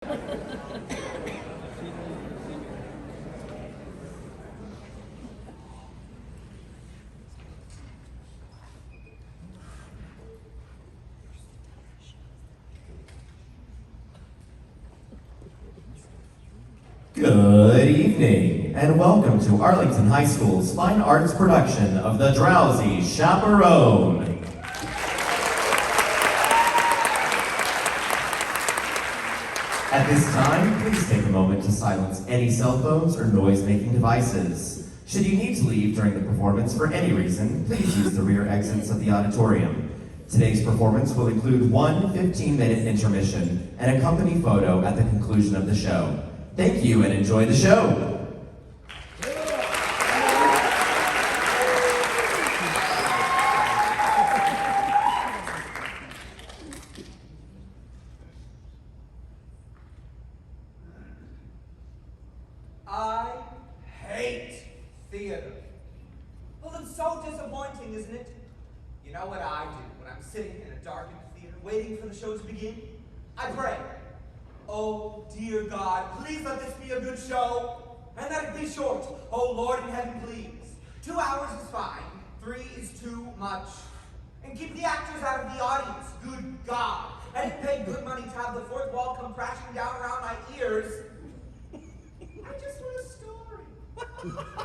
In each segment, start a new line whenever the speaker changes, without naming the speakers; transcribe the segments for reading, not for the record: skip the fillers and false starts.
Good evening, and welcome to Arlington High School's fine arts production of the Drowsy Chaperone. At this time, please take a moment to silence any cell phones or noise-making devices. Should you need to leave during the performance for any reason, please use the rear exits of the auditorium. Today's performance will include one 15-minute intermission and a company photo at the conclusion of the show. Thank you and enjoy the show.
I hate theater. Well, it's so disappointing, isn't it? You know what I do when I'm sitting in a darkened theater waiting for the show to begin? I pray. Oh, dear God, please let this be a good show, and let it be short. Oh, Lord in heaven, please. 2 hours is fine. 3 is too much. And keep the actors out of the audience. Good God. I didn't pay good money to have the fourth wall come crashing down around my ears. I just want a story.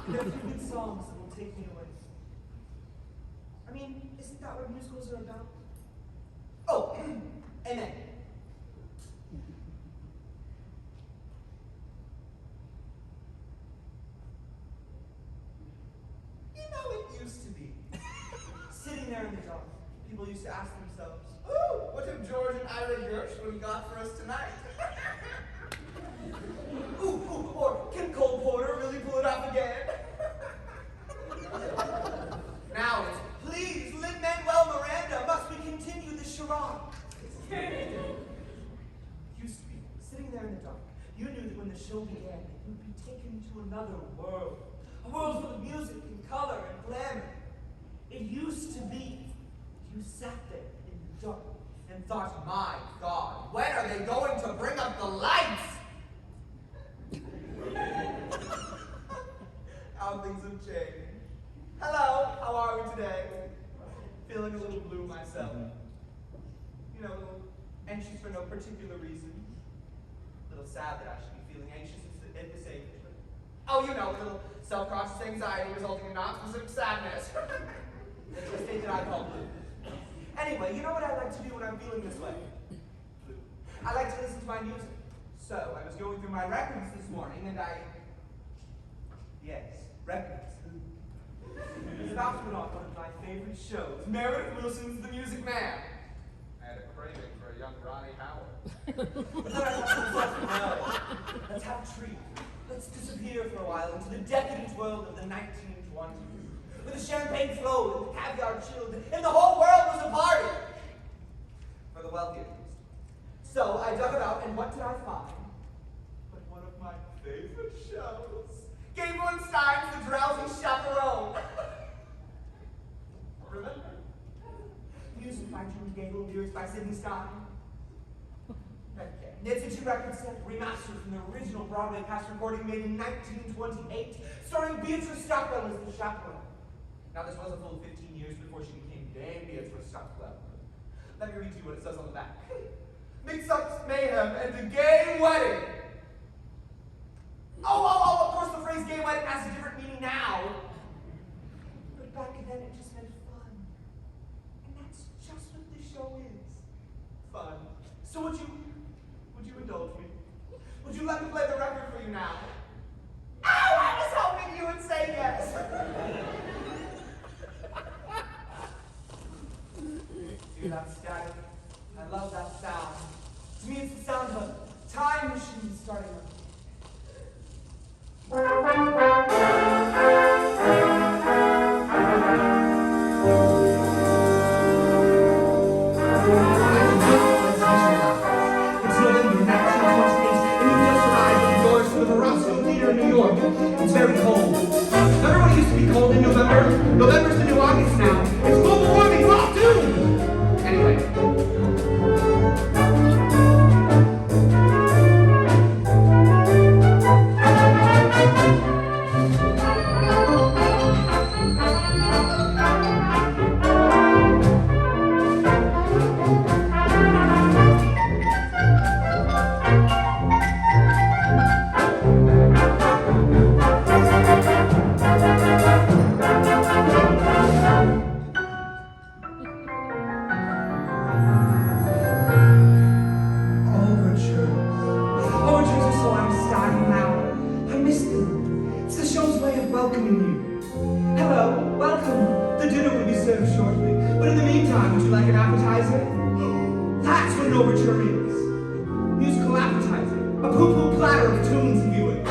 There are good songs that will take me away. I mean, isn't that what musicals are about? Oh, amen. It used to be. Sitting there in the dark, people used to ask themselves, "Ooh, what have George and Ira Gershwin got for us tonight?" Ooh, or can Cole Porter really pull it off again? Now it's, "Please, Lin-Manuel Miranda, must we continue the charade?" Used to be, sitting there in the dark, you knew that when the show began, you would be taken to another world. A world full of music and color and glamour. It used to be. You sat there in the dark and thought, my God, when are they going to bring up the lights? How things have changed. Hello, how are we today? Feeling a little blue myself. You know, a little anxious for no particular reason. A little sad that I should be feeling anxious at this age. Oh, you know, a little self-conscious anxiety resulting in non-specific sadness. It's a state that I call blue. Anyway, you know what I like to do when I'm feeling this way? Blue. I like to listen to my music. So, I was going through my records this morning and yes, records. I was about to put on one of my favorite shows, Meredith Willson's The Music Man. I had a craving for a young Ronnie Howard. But then I thought to myself, no, let's have a treat. Let's disappear for a while into the decadent world of the 1920s, where the champagne flowed and the caviar chilled, and the whole world was a party! For the wealthy, at least. So I dug about, and what did I find? But one of my favorite shows. Gabriel Stein's The Drowsy Chaperone. Remember? Music by June Gable, lyrics by Sidney Stein. It's a 2-record set, remastered from the original Broadway cast recording made in 1928, starring Beatrice Stockwell as the chaperone. Now, this was a full 15 years before she became Dame Beatrice Stockwell. Let me read to you what it says on the back. Mix-ups, mayhem, and a gay wedding. Oh, of course the phrase gay wedding has a different meaning now. But back then it just meant fun. And that's just what this show is. Fun. So would you indulge me? Would you let me play the record for you now? Oh, I was hoping you would say yes. Hear that static? I love that sound. To me, it's the sound of a time machine starting up. It's November 1928, and you just arrived at the doors of the Varelans. welcoming you. Hello, welcome. The dinner will be served shortly, but in the meantime, would you like an appetizer? That's what an overture is. Musical appetizer, a poo-poo platter of tunes if you would.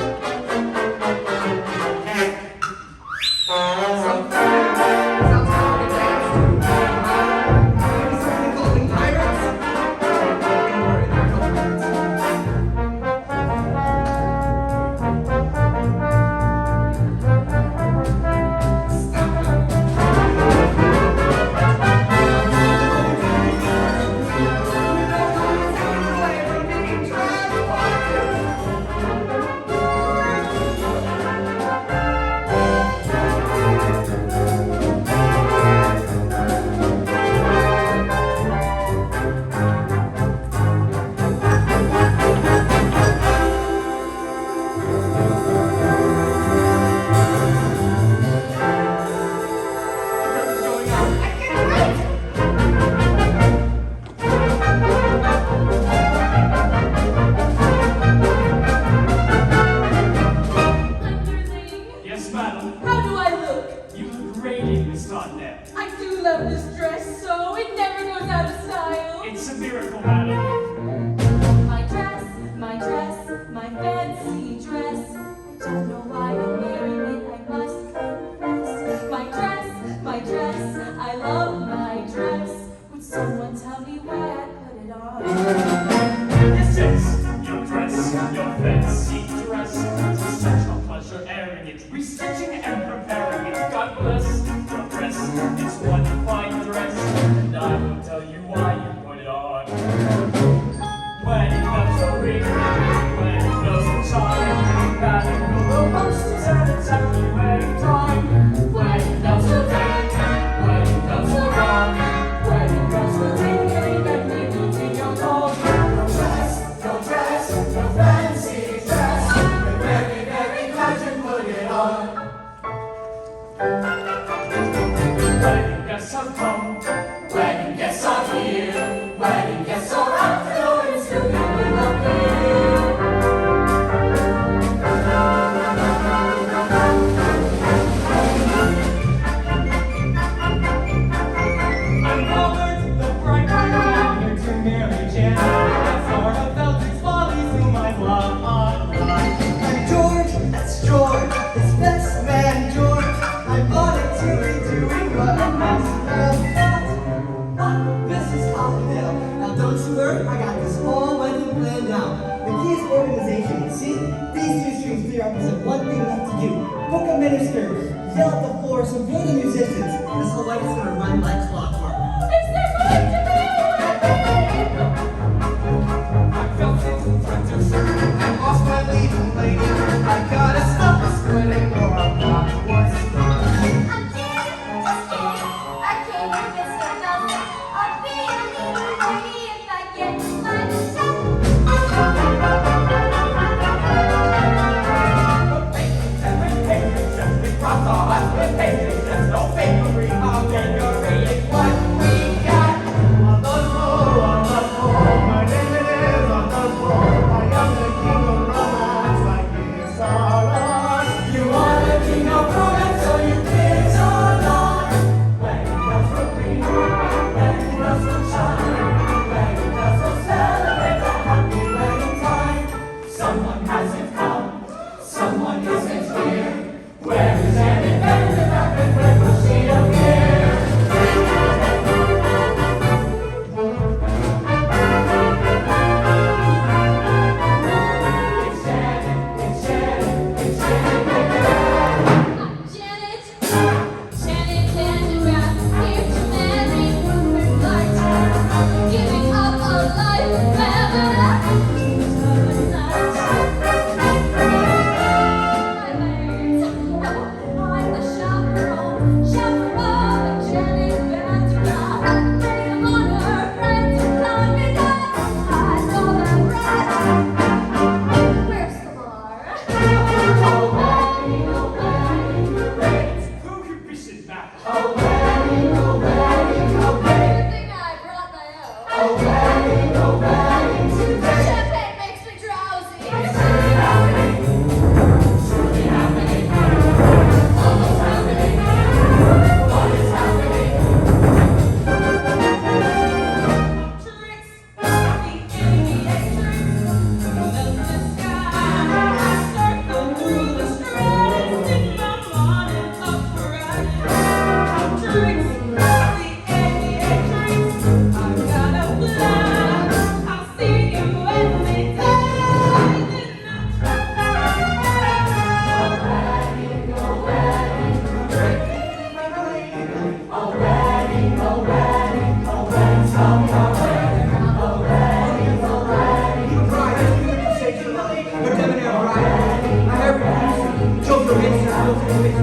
You want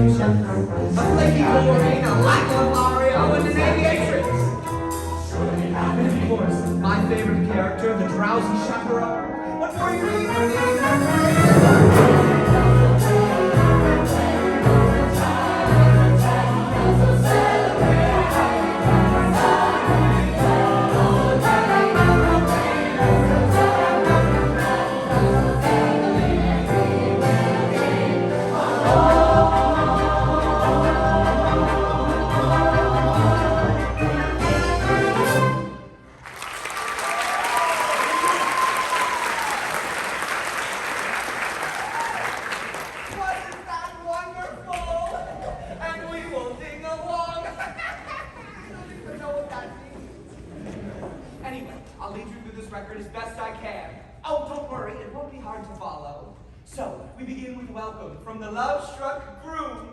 A flaky Lorraine, a lackluster Mario, and an aviatrix. And of course, my favorite character, the Drowsy Chaperone. What more do you need? From the love-struck Burum.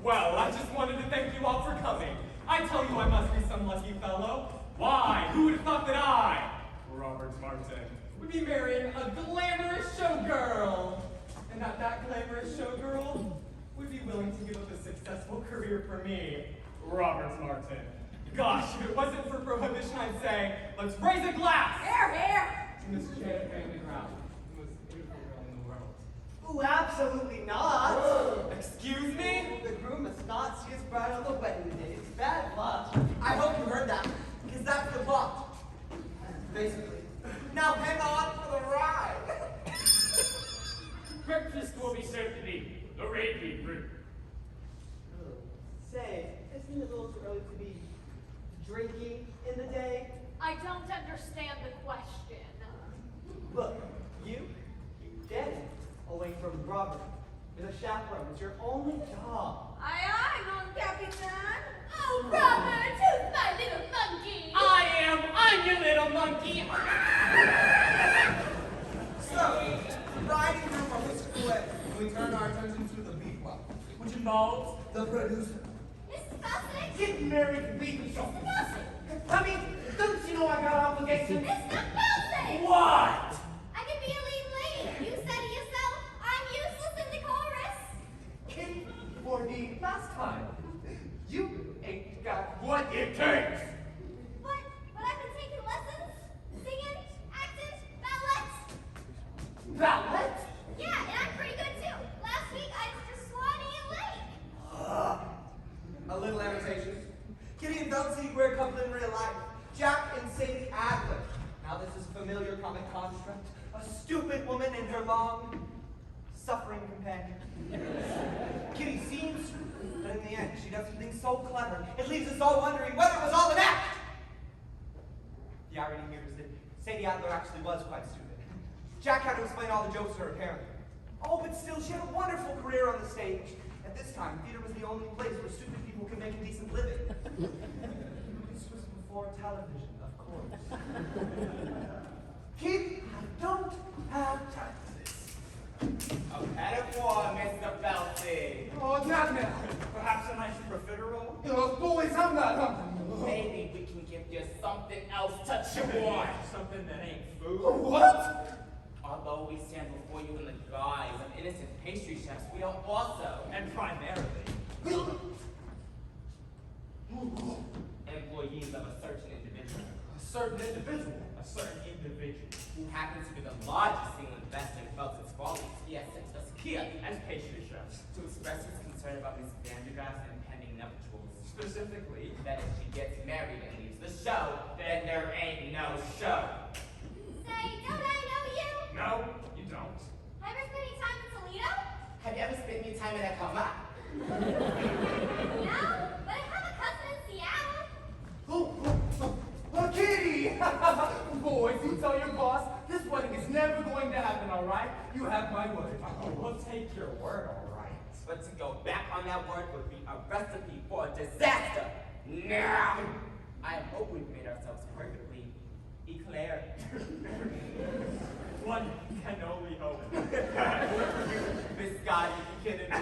Well, I just wanted to thank you all for coming. I tell you I must be some lucky fellow. Why? Who would have thought that I, Robert Martin, would be marrying a glamorous showgirl? And that glamorous showgirl would be willing to give up a successful career for me, Robert Martin. Gosh, if it wasn't for prohibition, I'd say, let's raise a glass!
Here!
To Miss Jadon family Graaff, the most beautiful girl in the world.
Oh, absolutely not.
Excuse me?
The groom must not see his bride on the wedding day. It's bad luck. I hope you heard that, because that's the plot. Basically. Now hang on for the ride.
Breakfast will be served to thee. The raging fruit.
Say, isn't it a little too early to be drinking in the day?
I don't understand the question.
Look, you dead away from Robert. You're a chaperone. It's your only job.
Aye, mon capitaine. Oh, Robert, who's my little monkey?
I'm your little monkey.
So, riding through from the square, we turn our attention to the beat club, which involves the producer.
Mr. Feldzieg?
Get married and beat the show.
Mr. Feldzieg?
I mean, don't you know I got obligations?
Mr. Feldzieg!
What?
I can be a lead lady. You said it yourself. I'm useless in the chorus.
Kid, for the last time, you ain't got
What it takes.
But I've been taking lessons. Singing, acting, ballet.
ballet.
Yeah, and I'm pretty good too. Last week I was just swanning in lake.
A little annotation. Kitty and Feldzieg were a couple in real life. Jack and Sadie Adler. Now this is a familiar comic construct. A stupid woman and her long, suffering companion. Kitty seems stupid, but in the end, she does something so clever, it leaves us all wondering whether it was all an act. The irony here is that Sadie Adler actually was quite stupid. Jack had to explain all the jokes to her apparently. Oh, but still, she had a wonderful career on the stage. At this time, theater was the only place where stupid people could make a decent living. This was before television, of course. Kid, I don't have time for this.
A metaphor, Mr. Feldzieg.
Oh, not now.
Perhaps a nice profiterole?
Oh, boys, I'm not.
Maybe we can give you something else to chew on.
Something that ain't food.
What?
Although we stand before you in the guise of innocent pastry chefs, we are also,
And primarily,
employees of a certain individual
A certain individual.
a certain individual
who happens to be the largest single investor in Feldzieg's follies. He has sent us here
as pastry chefs.
to express his concern about Miss Vandergraff's impending nuptials.
Specifically,
That if she gets married and leaves the show, then there ain't no show.
Say, don't I know you?
no, you don't.
Have you ever spent any time in Toledo?
Have you ever spent any time in a coma?
No, but I have a cousin in Seattle.
Oh, Kitty! Boys, you tell your boss this wedding is never going to happen, all right? You have my word.
We'll take your word, all right.
But to go back on that word would be a recipe for disaster. Now, I hope we've made ourselves perfectly eclair.
One can only hope.
Miss Scott, you kidding me?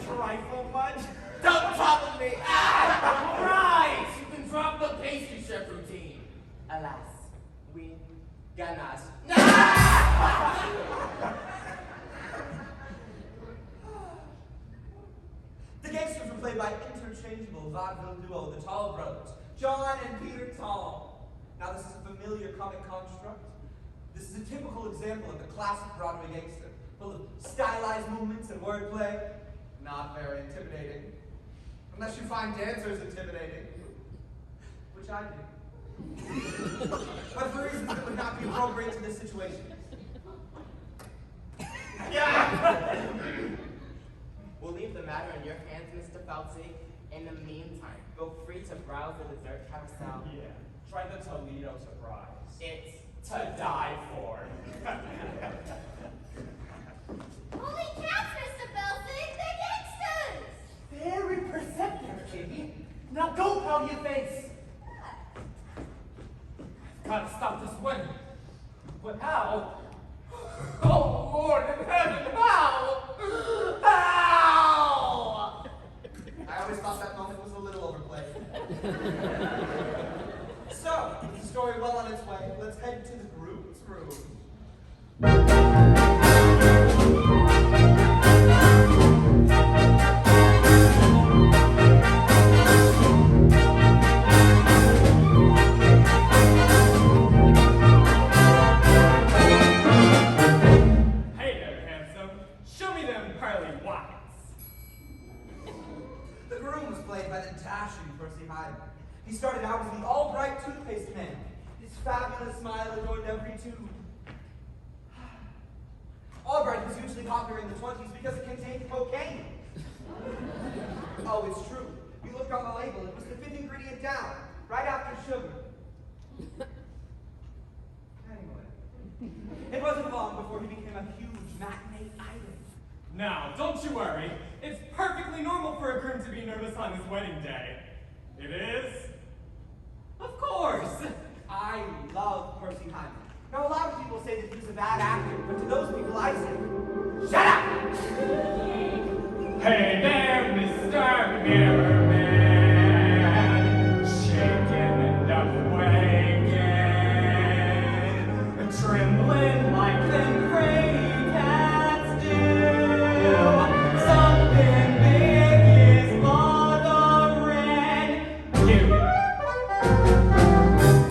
Trifle much?
Don't trouble me! Ah!
All right, you can drop the pastry chef routine.
Alas, we ganas.
vaudeville duo, the Tall Brothers, John and Peter Tall. Now this is a familiar comic construct. This is a typical example of the classic Broadway gangster, full of stylized movements and wordplay. Not very intimidating. Unless you find dancers intimidating. Which I do. But for reasons that would not be appropriate to this situation.
Yeah! We'll leave the matter in your hands, Mr. Feldzieg. In the meantime, feel free to browse the dessert carousel.
Yeah, try the Toledo Surprise.
It's to die for.
Holy cats, Mr. Feldzieg, they're gangsters!
Very perceptive, Kitty. Now go pound your face.
Gotta stop this wedding.
But how? Oh, Lord in heaven, how? How?
I always thought that moment was a little overplayed. So, with the story well on its way, let's head to the groom's room.
Hey there, handsome. Show me them pearly whites.
The groom was played by the dashing Percy Hyde. He started out as the all-bright toothpaste man. His fabulous smile adorned every tube. Albright was hugely popular in the 20s because it contained cocaine. Oh, it's true. You looked on the label, it was the fifth ingredient down, right after sugar. Anyway, it wasn't long before he became a huge matinee idol.
Now, don't you worry. It's perfectly normal for a groom to be nervous on his wedding day. It is? Of course.
I love Percy Hyde. Now, a lot of people say that he was a bad actor, but to those people I say, shut up!
Hey there, Mr. Mirrorman. Shaking and up-waking. Trembling like them gray cats do. Something big is bothering you.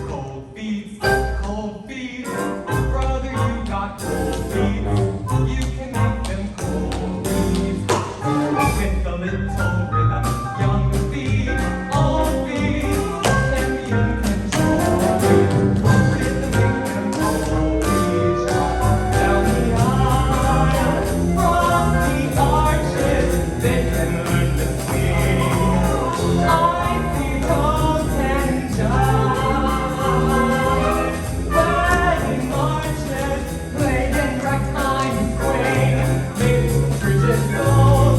Cold feet, brother, you got cold feet. You can make them cold feet with a little rhythm. Young feet, old feet, them you can control. Rhythm make them cold feet. Down the aisle, from the arches, they can learn to sing. I see Rhodes and jive, wedding marches played in ragtime and swing. Make Bridget go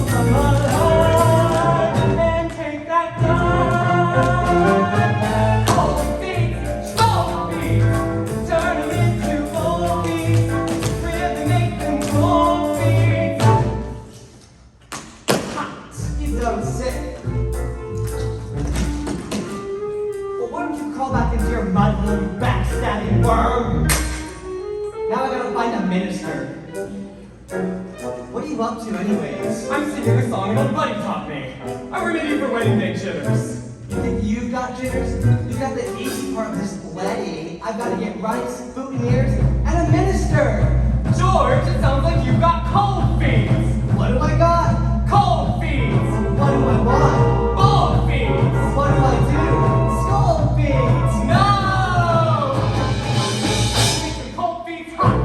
from alive and take that dive. Cold feet, turn them into cold feet. Really make them cold feet. Hot.
You dumb sick.
Well, why don't you crawl back into your mudroom, backstabbing worm? Now I gotta find a minister. What are you up to anyways?
I'm singing a song an old buddy taught me. A remedy for wedding day jitters.
You think you've got jitters? You got the easy part of this wedding. I've gotta get rights, boutonnieres, and a minister.
George, it sounds like you've got cold feet.
What do I got?
Cold feet.
What do I want?
Bald feet.
What do I do? Skull feet!
No! Make some cold feet hot.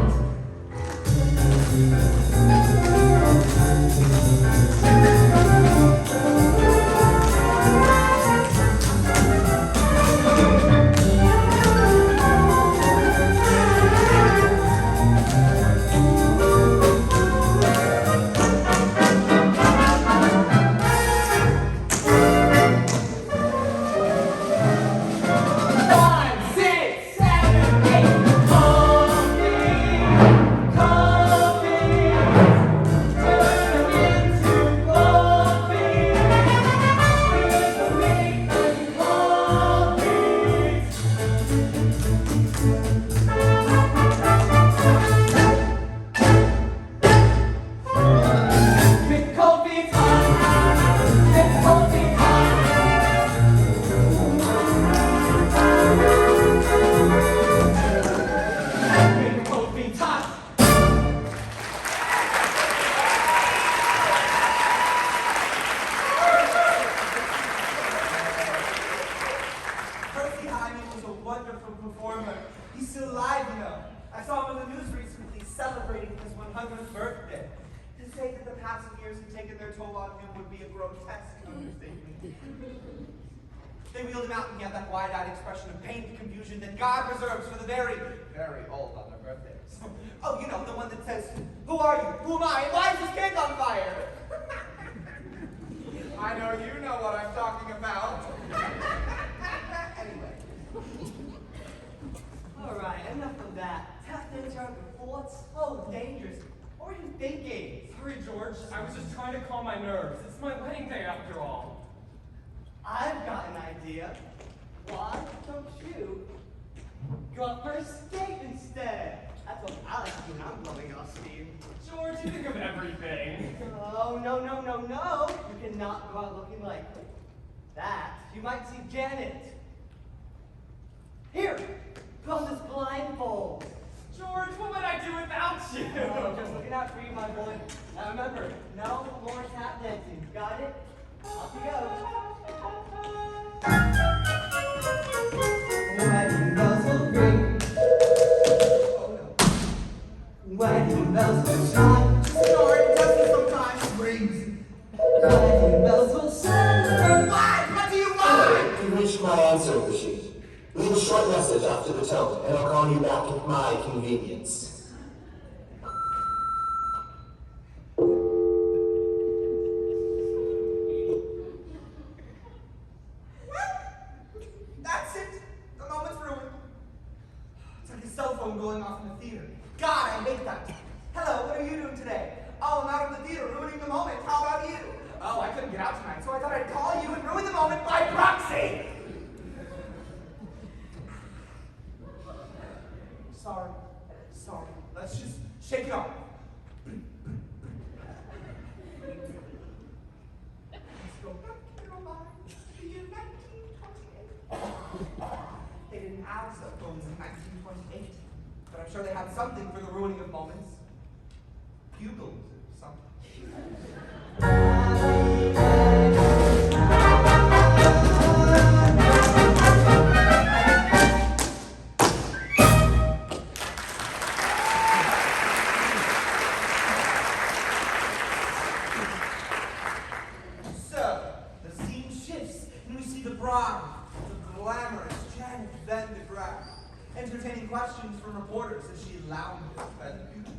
100th birthday. To say that the passing years had taken their toll on him would be a grotesque understatement. They wheeled him out and he had that wide-eyed expression of pained confusion that God reserves for the very, very old on their birthdays. Oh, you know, the one that says, "Who are you? Who am I? And why is this cake on fire?" I know you know what I'm talking about. Anyway.
All right, enough of that. Tap into your thoughts. Oh, dangerous. What were you thinking?
Sorry, George. I was just trying to calm my nerves. It's my wedding day after all.
I've got an idea. Why don't you go up for a skate instead? That's what I like to do when I'm blowing off steam.
George, you think of everything.
Oh, no, no, no, no. You cannot go out looking like that. You might see Janet. Here, put on this blindfold.
George, what would I do without you?
Oh, just looking out for you, my boy. Now remember, no more tap dancing. Got it? Off you go. Wedding bells will ring.
Oh no.
Wedding bells will chime.
Sorry, it does me sometimes. Rings.
Wedding bells will sound.
Why? What do you want?
You reached my answering machine. Leave a short message after the tone, and I'll call you back at my convenience.
That's it. The moment's ruined. It's like a cell phone going off in the theater. God, I hate that. Hello, what are you doing today? Oh, I'm out of the theater, ruining the moment. How about you? Oh, I couldn't get out tonight, so I thought I'd call you and ruin the moment by proxy. Sorry. Let's just shake it off. Let's go back in your mind to the year 1928. They didn't have cell phones in 1928, but I'm sure they had something for the ruining of moments. Bugles or something. So, the scene shifts, and we see the bride, the glamorous Janet Van de Graaff, entertaining questions from reporters as she lounges by the beauty.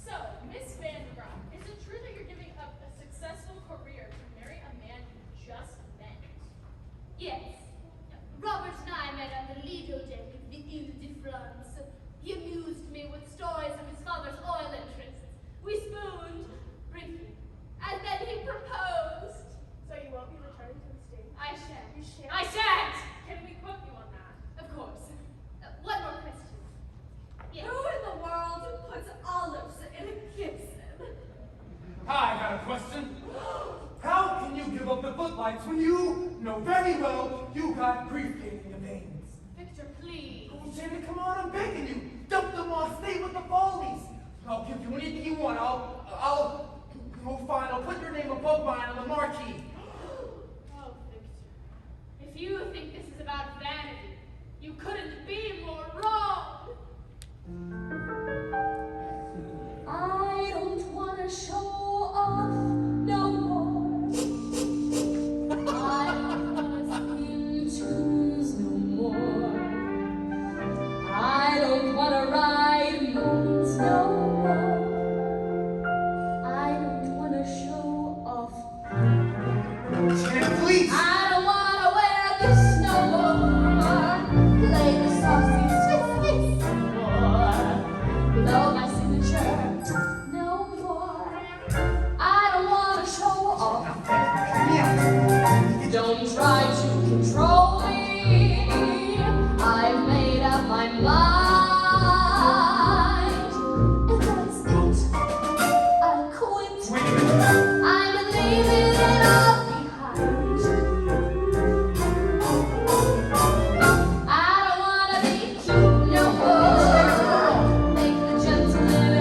So, Miss Van de Graaff, is it true that you're giving up a successful career to marry a man you just met?
Yes. Robert and I met on the Lido deck of the Ile de France. He amused me with stories of his father's oil interests. We spooned, briefly, and then he proposed.
So you won't be returning to the States?
I shan't.
You shan't?
I shan't!
Can we quote you on that?
Of course. One more question. Yes.
Who in the world puts olives in a Gibson?
I got a question. How can you give up the footlights when you know very well you got grief in your veins?
Victor, please.
Oh, Janet, come on, I'm begging you. Dump them all, stay with the Follies. I'll give you anything you want. Oh, fine, I'll put your name above mine on the marquee.
Oh, Victor. If you think this is about vanity, you couldn't be more wrong.
I don't want to show off no more. I don't want to sing tunes no more. I don't want to ride moons no more. I don't want to show off.
Janet, please.
I don't want to wear this no more. Play the saucy Swiss no more. Blow my signature no more. I don't want to show off. Don't try to control me. I've made up my mind. And that's it. I quit. I'm leaving it all behind. I don't wanna be cute no more. Make the gentleman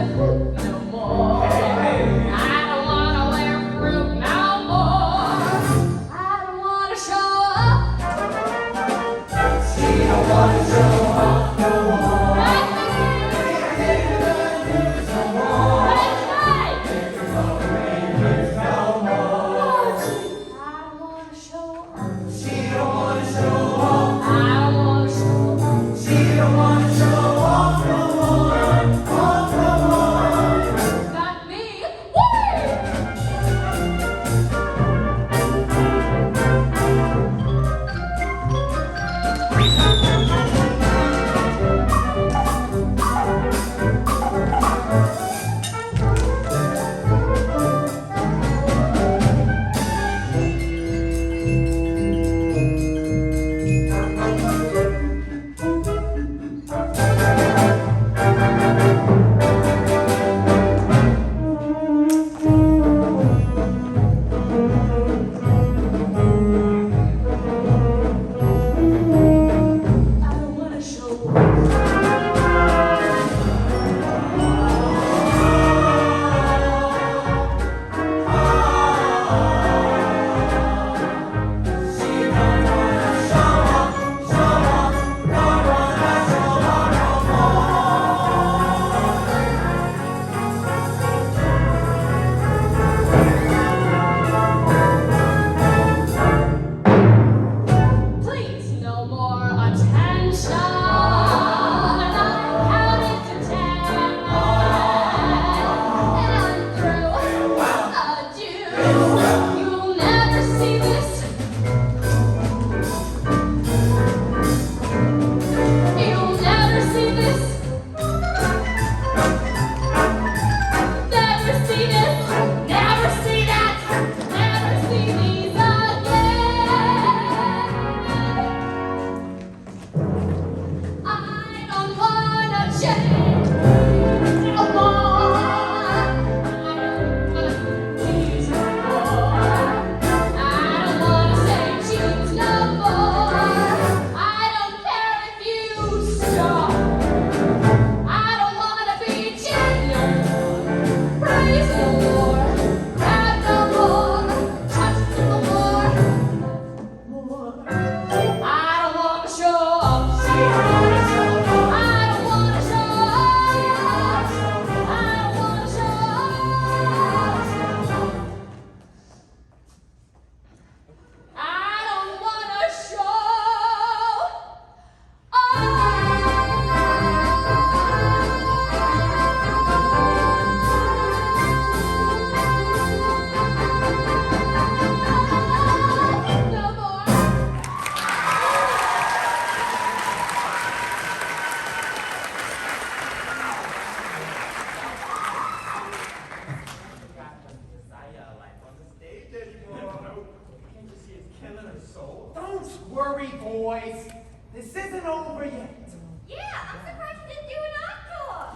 boys. This isn't over yet.
Yeah, I'm surprised you didn't do an encore.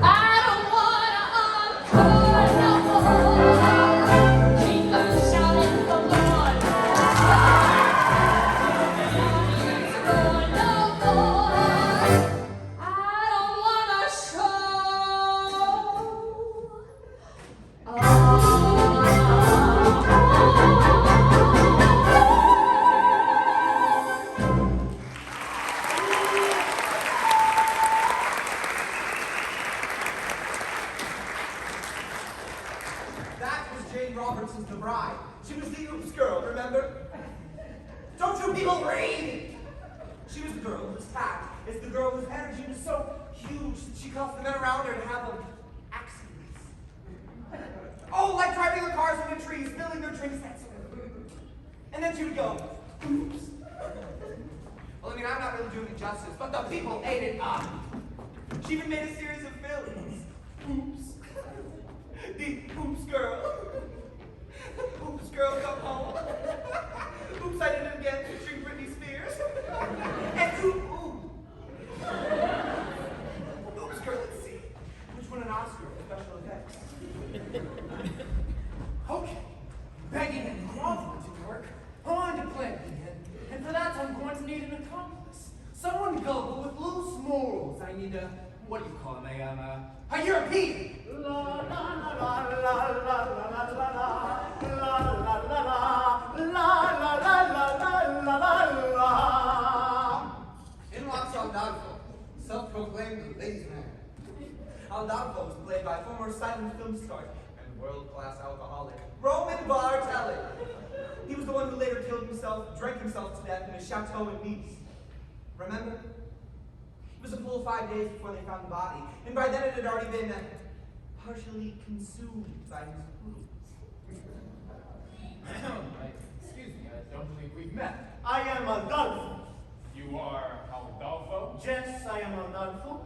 I don't wanna encore no more. Keep on shouting for more. No more. I don't wanna
That was Jane Robertson's The Bride. She was the oops girl, remember? Don't you people read? She was the girl whose hat is the girl whose energy was so huge that she caused the men around her to have accidents. Oh, like driving their cars into trees, spilling their drinks, that sort of thing. And then she would go, oops. Well, I mean, I'm not really doing it justice, but the people ate it up. She even made a series of films. Oops. The oops girl. Oops girl, come home. Oops, I did it again, featuring Britney Spears. And oops girl, let's see. Which won an Oscar for special effects?
Okay, begging and groveling to work on to plan again, and for that I'm going to need an accomplice. Someone gullible with loose morals. I need a, what do you call him? A European. La la la la la la la la la la la la la la.
In walks Aldolpho, self-proclaimed ladies' man. Aldolpho was played by former silent film star and world-class alcoholic Roman Bartelli. He was the one who later drank himself to death in a chateau in Nice. Remember? It was a full 5 days before they found the body, and by then it had already been partially consumed by his fluids.
Excuse me, I don't believe we've met.
I am Aldolpho.
You are Aldolpho?
Yes, I am Aldolpho.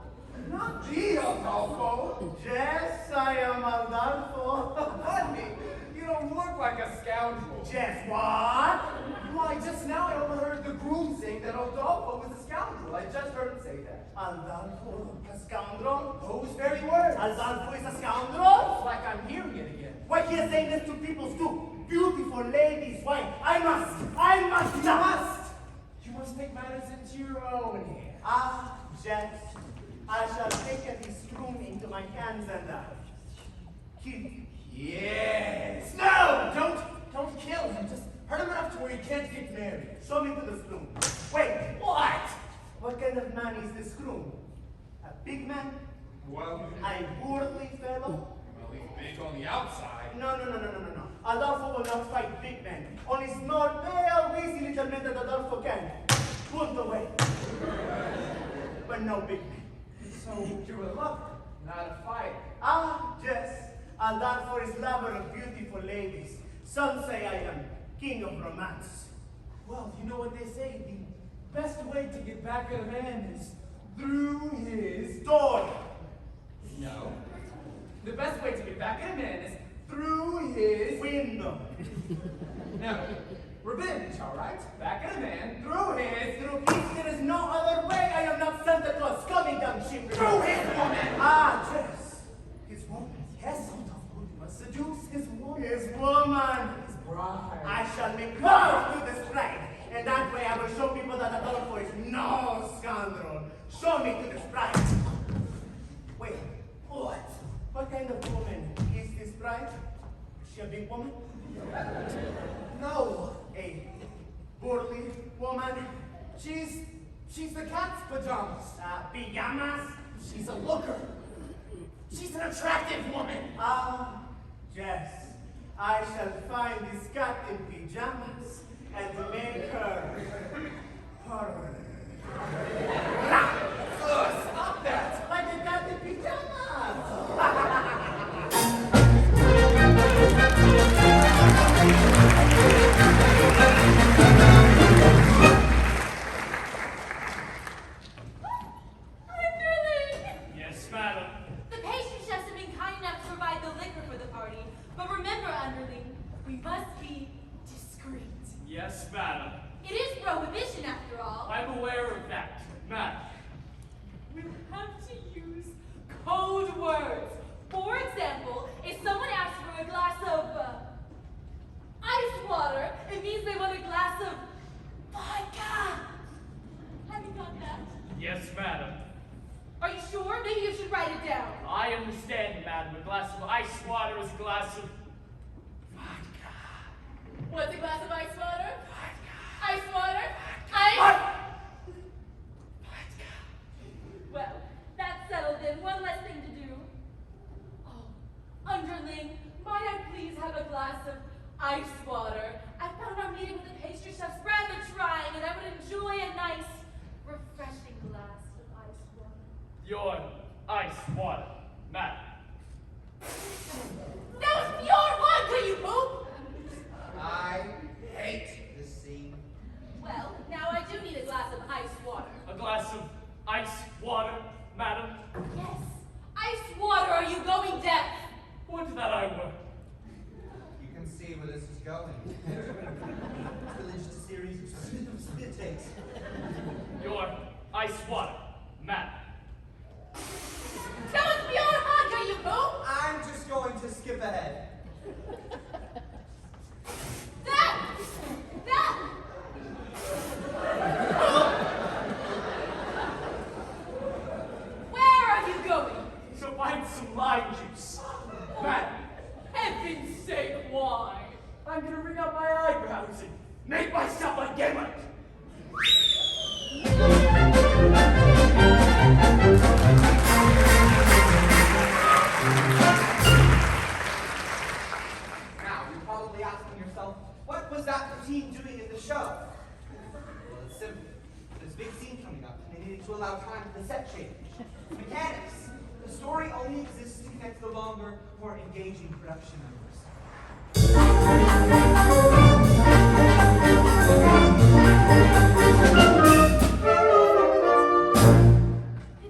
Not the Aldolpho.
Yes, I am Aldolpho.
Honey, you don't look like a scoundrel.
Yes, what? Why, just now I overheard the groom saying that Aldolpho was a scoundrel. I just heard him say that. Aldolpho, a scoundrel? Those very words. Aldolpho is a scoundrel?
It's like I'm hearing it again.
Why he is saying this to people's too beautiful ladies? Why? I must.
You must take matters into your own hands.
Ah, yes. I shall take this groom into my hands and kill him.
Yes.
No! Don't kill him. Just hurt him enough to where he can't get married. Show me to the groom. Wait, what? What kind of man is this groom? A big man?
Well,
A burly fellow?
he's big on the outside.
No. Aldolpho will not fight big men. Only small, pale, lazy little men that Aldolpho can. Pulled away. But no big men.
So you're a lover, not a fighter.
Ah, yes. Aldolpho is lover of beautiful ladies. Some say I am king of romance.
Well, you know what they say, the best way to get back at a man is through his
Door.
No. The best way to get back at a man is through his
Window.
No. Revenge, all right? Back at a man through his
Through his, there is no other way. I am not Santa Claus, coming down cheap.
Through his woman.
Ah, yes. His woman. Yes, Aldolpho, you must seduce his woman. His woman.
His bride.
I shall make love to this bride. And that way I will show people that Aldolpho is no scoundrel. Show me to this bride. Wait, what? What kind of woman is this bride? Is she a big woman? No. A burly woman?
She's the cat's pajamas.
Pajamas?
She's a looker. She's an attractive woman.
Ah, yes. I shall find this cat in pajamas and make her purr.
Stop that.
Like a cat in pajamas.
Underling!
Yes, madam.
The pastry chefs have been kind enough to provide the liquor for the party. But remember, Underling, we must be discreet.
Yes, madam.
It is
glass of ice water is a glass of vodka.
What's a glass of ice water?
Vodka.
Ice water?
What?
Vodka. Well, that's settled then. One less thing to do. Oh, Underling, might I please have a glass of ice water? I found our meeting with the pastry chefs rather trying, and I would enjoy a nice, refreshing glass of ice water.
Your ice water, madam.
That was pure vodka, you poop!
I hate this scene.
Well, now I do need a glass of ice water.
A glass of ice water, madam.
Yes, ice water, are you going deaf?
Would that I were.
You can see where this is going. Religious series of spit takes.
Your ice water, madam.
That was pure vodka, you poop!
I'm just going to skip ahead.
That! Where are you going?
To find some lime juice, madam.
Heaven's sake, why?
I'm gonna wring out my eyebrows and make myself a gimmick.
Now, you're probably asking yourself, what was that routine doing in the show? Well, it's simple. There's a big scene coming up, and they needed to allow time for the set change. Mechanics. The story only exists to connect the longer, more engaging production numbers.
In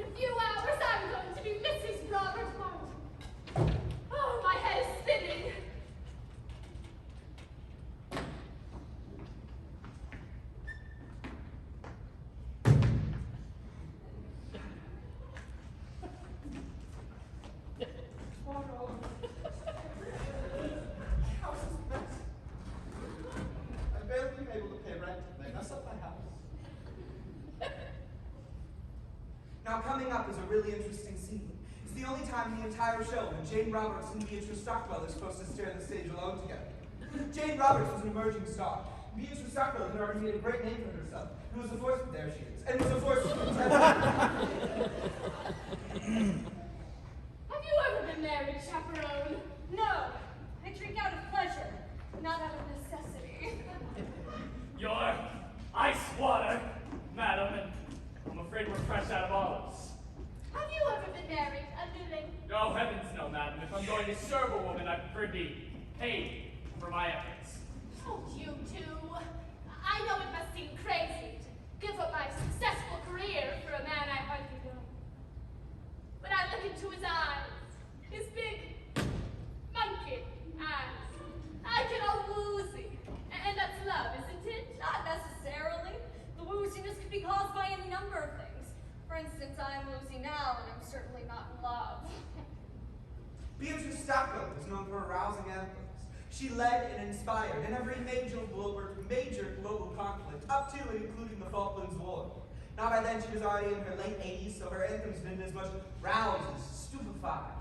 a few hours, I'm going to be Mrs. Robert Martin. Oh, my head is spinning.
I've barely been able to pay rent. They mess up my house. Now, coming up is a really interesting scene. It's the only time in the entire show when Jane Roberts and Beatrice Stockwell are supposed to stare at the stage alone together. Jane Roberts was an emerging star. Beatrice Stockwell had already made a great name for herself. Who was a force? There she is. And was a force.
Have you ever been married, Chaperone?
No, I drink out of pleasure, not out of necessity.
Your ice water, madam, and I'm afraid we're fresh out of olives.
Have you ever been married, Underling?
Oh, heavens no, madam. If I'm going to serve a woman, I prefer to be paid for my efforts.
Oh, you two. I know it must seem crazy to give up my successful career for a man I hardly know. When I look into his eyes, his big, monkey eyes, I get all woozy. And that's love, isn't it?
Not necessarily. The wooziness could be caused by any number of things. For instance, I'm woozy now, and I'm certainly not in love.
Beatrice Stockwell was known for her rousing anthems. She led and inspired in every major global conflict, up to and including the Falklands War. Now by then she was already in her late 80s, so her anthems didn't as much rouse as stupefy.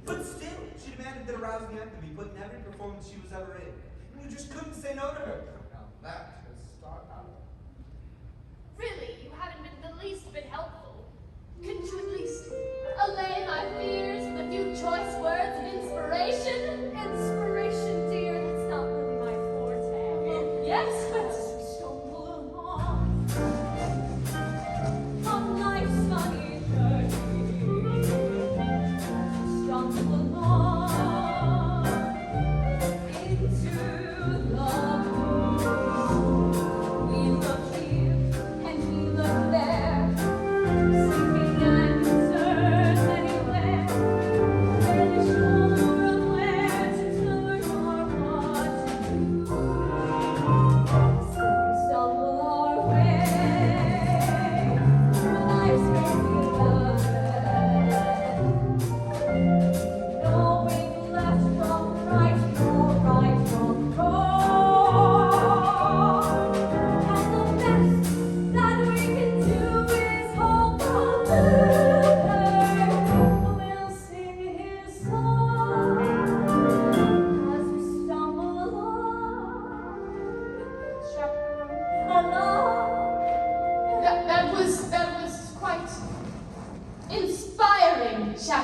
But still, she demanded that a rousing anthem be put in every performance she was ever in. And you just couldn't say no to her. Now that is star power.
Really, you haven't been the least bit helpful. Couldn't you at least allay my fears with a few choice words of inspiration?
Inspiration, dear, that's not really my forte.
Yes, but
Stumble along on life's funny journey. Stumble along into the woods. We look here and we look there, seeking answers anywhere. Barely sure of where to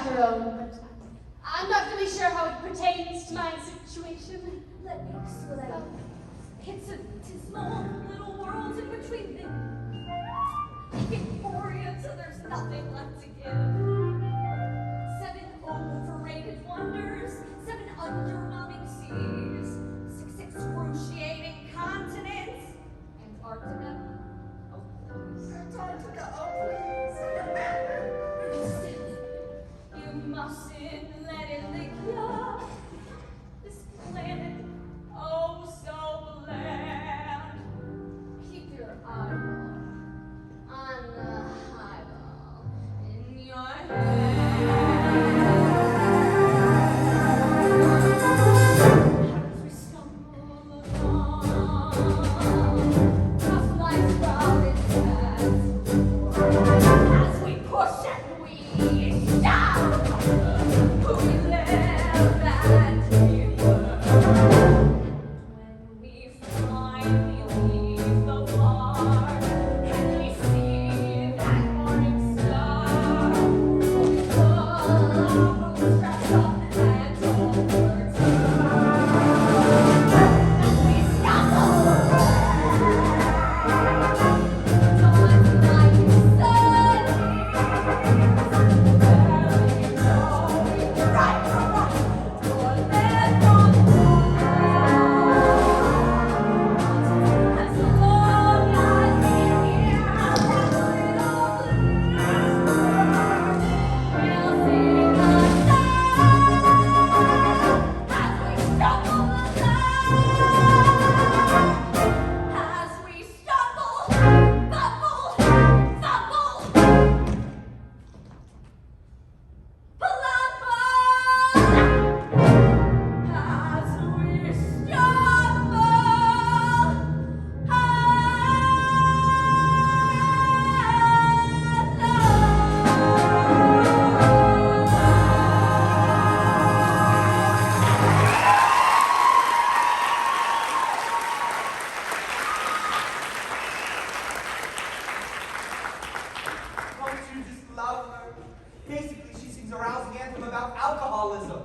chaperone, but I'm not really sure how it pertains to my situation.
Let me explain. It's a dismal little world in which we live. Euphoria till there's nothing left to give. 7 overrated wonders, 7 underwhelming seas, 6 excruciating continents. Antarctica? Oh, please. Antarctica, oh, please. You mustn't let it lick ya. This planet, oh, so bland. Keep your eyeball on the highball in your hand. As we stumble along, cross life's crowded paths, as we push and we shout, who we live and we were. When we finally leave the bar, and we see that morning star, we'll dress up and overturn. And we stumble, dawn's like sunny, right from right, or left from as long as we're here, and we don't lose, we'll sing a song as we stumble along, as we stumble, fumble, as we
Won't you just love her? Basically, she sings a rousing anthem about alcoholism.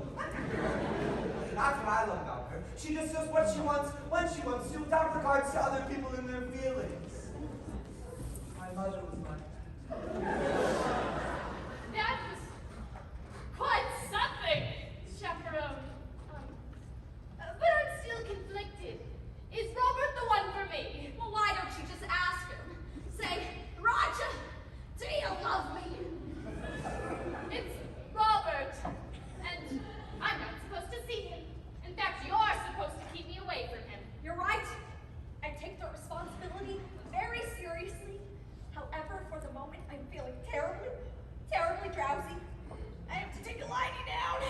That's what I love about her. She just does what she wants, when she wants to, without regards to other people and their feelings. My mother was like
That was quite something, chaperone. But I'm still conflicted. Is Robert the one for me?
Well, why don't you just ask him? Say, Roger, do you love me?
It's Robert, and I'm not supposed to see him. In fact, you're supposed to keep me away from him.
You're right. I take the responsibility very seriously. However, for the moment, I'm feeling terribly, terribly drowsy. I have to take a lying down.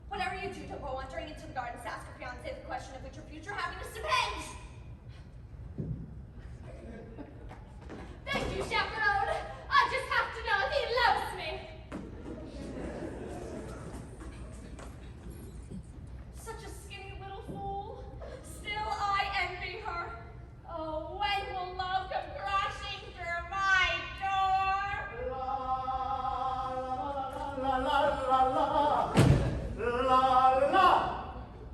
Whatever you do, don't go wandering into the gardens to ask your fiancé the question of which your future happiness depends.
Thank you, chaperone. I just have to know if he loves me.
Such a skinny little fool. Still, I envy her.
Oh, when will love come crashing through my door?
La la la la la la.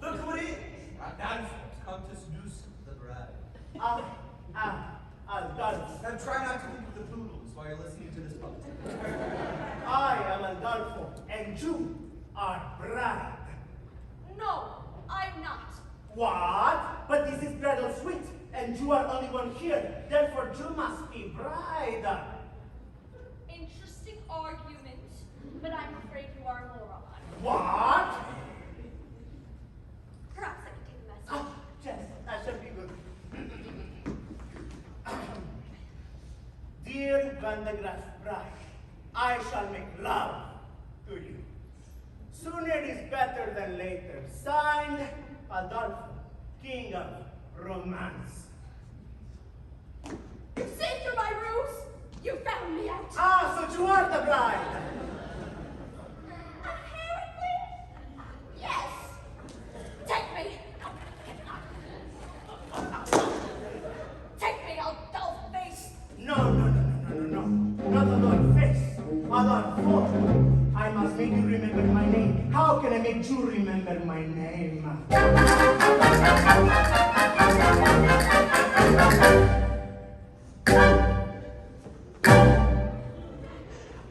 Look who it is! Aldolpho, Countess Lucy, the bride.
Aldolpho.
Now try not to think of the poodles while you're listening to this book.
I am Aldolpho, and you are bride.
No, I'm not.
What? But this is bridal suite, and you are only one here. Therefore, you must be bride.
Interesting argument, but I'm afraid you are a moron.
What?
Perhaps I can take the message.
Ah, yes, that should be good. Dear Van de Graaff bride, I shall make love to you. Sooner is better than later. Signed, Aldolpho, King of Romance.
You saved through my ruse. You found me out.
Ah, so you are the bride.
Apparently, yes. Take me. Take me, Aldolpho face.
No. Not on your face. Adolpho, I must make you remember my name. How can I make you remember my name?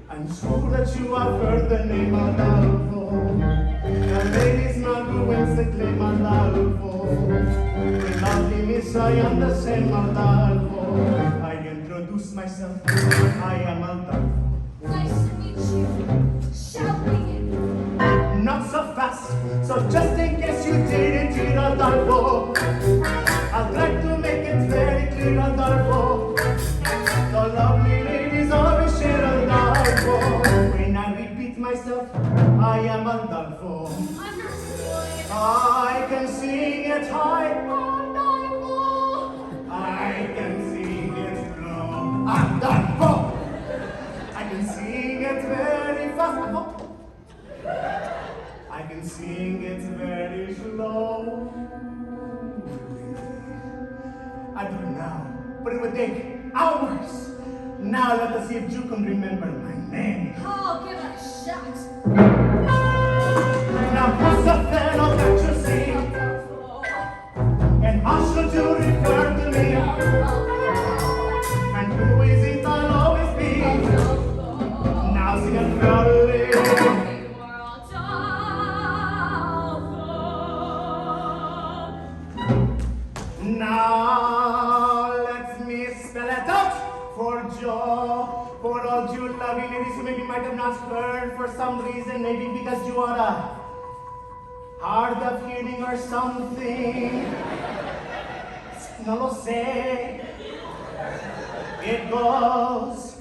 I'm sure that you have heard the name Aldolpho. The ladies not who wins the claim Aldolpho. Without him, yes, I am the same Aldolpho. I introduce myself. I am Aldolpho.
Nice to meet you. Shall we?
Not so fast, so just in case you didn't hear Aldolpho, I'd like to make it very clear, Aldolpho. The lovely ladies always share Aldolpho. When I repeat myself, I am Aldolpho.
Understood.
I can sing it high,
Aldolpho.
I can sing it low, Aldolpho. I can sing it very fast. I can sing it very slow. I do it now, but it would take hours. Now let us see if you can remember my name.
I'll give it a shot.
Now who's the fellow that you see? And how should you refer to me? And who is it I'll always be? Now sing it proudly. Now let me spell it out for Joe. For all you lovely ladies who maybe might have not heard for some reason, maybe because you are hard of hearing or something. No lo sé. It goes.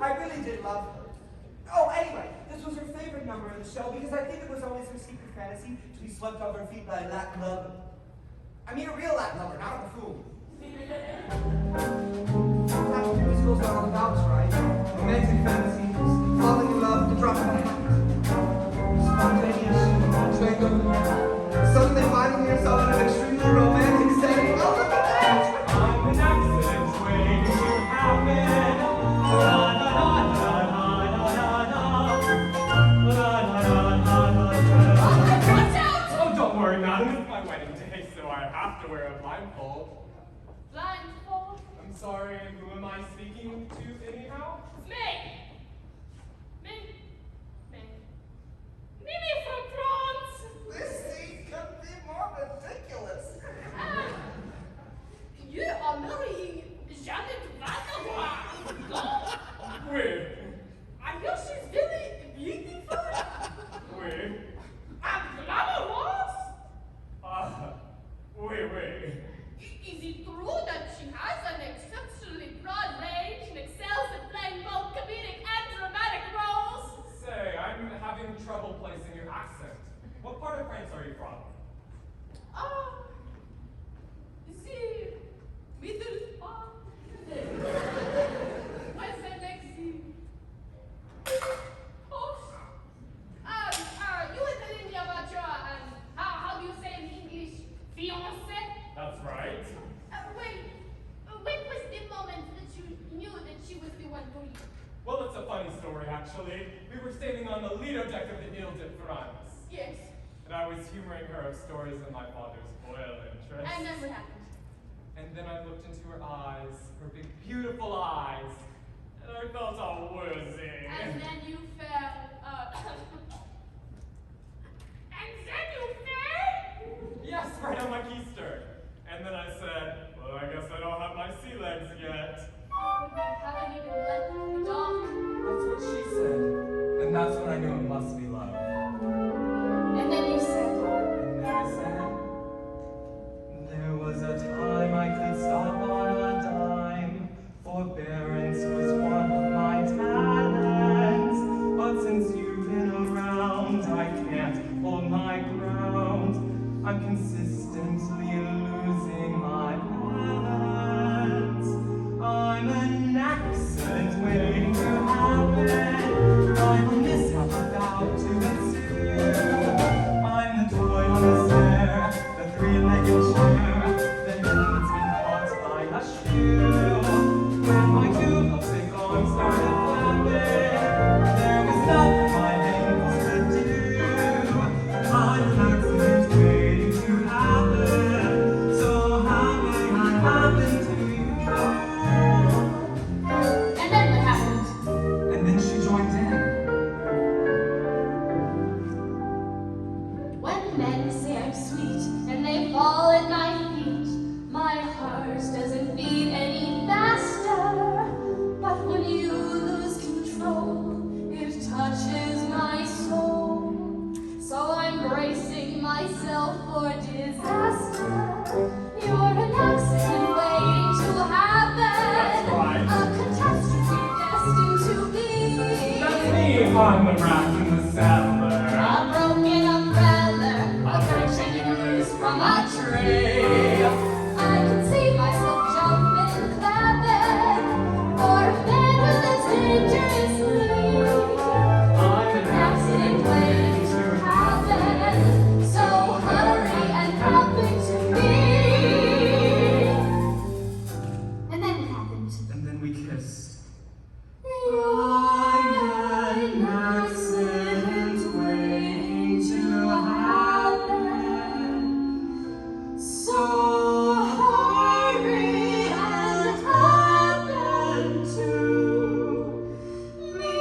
I really did love her. Oh, anyway, this was her favorite number in the show because I think it was always her secret fantasy to be swept off her feet by a Latin lover. I mean a real Latin lover, not a buffoon. That's what musicals are all about, right? Romantic fantasies, falling in love, the drop of a hat. Spontaneous, twinkle. Suddenly finding yourself in an extremely romantic setting. Oh, look at that!
I'm an accident waiting to happen. Oh, don't worry, madam. It's my wedding day, so I have to wear a blindfold.
Blindfold?
I'm sorry, who am I speaking to anyhow?
Me! Me from France!
This scene couldn't be more ridiculous.
You are marrying Janet Vandergraaf.
Oui.
I hear she's very beautiful.
Oui.
And glamorous.
Oui.
Is it true that she has an exceptionally broad range and excels at playing both comedic and dramatic roles?
Say, I'm having trouble placing your accent. What part of France are you from?
The middle part. Where's the next scene? Oh, you were telling me about your
humoring her of stories of my father's oil interests.
And then what happened?
And then I looked into her eyes, her big, beautiful eyes, and I felt all woozy.
And then you fell. And then you fell?
Yes, right on my keister. And then I said, well, I guess I don't have my sea legs yet.
But you haven't even left the dock.
That's what she said. And that's when I knew it must be love.
And then you said.
And then I said, there was a time I could stop on a dime. Forbearance was one of my talents. But since you've been around, I can't hold my ground. I'm consistently losing my balance. I'm an accident waiting to happen. I'm a mishap about to ensue. I'm the toy on the stair, the three-legged chair, the hand that's been caught by a shoe. When my two lovesick arms started flapping, there was nothing my ankles could do. I'm an accident waiting to happen. So how may I happen to you?
And then what happened?
And then she joined in.
When men say I'm sweet and they fall at my feet, my heart doesn't beat any faster. But when you lose control, it touches my soul. So I'm bracing myself for disaster. You're an accident waiting to happen.
That's right.
A catastrophe destined to be.
That's me on the rack in the cellar.
A broken umbrella, a branch loose from a tree. I can see myself jumping, clapping, or better than dangerously. I'm an accident waiting to happen, so hurry and happen to me. And then what happened?
And then we kissed.
I'm an accident waiting to happen. So hurry and happen to me.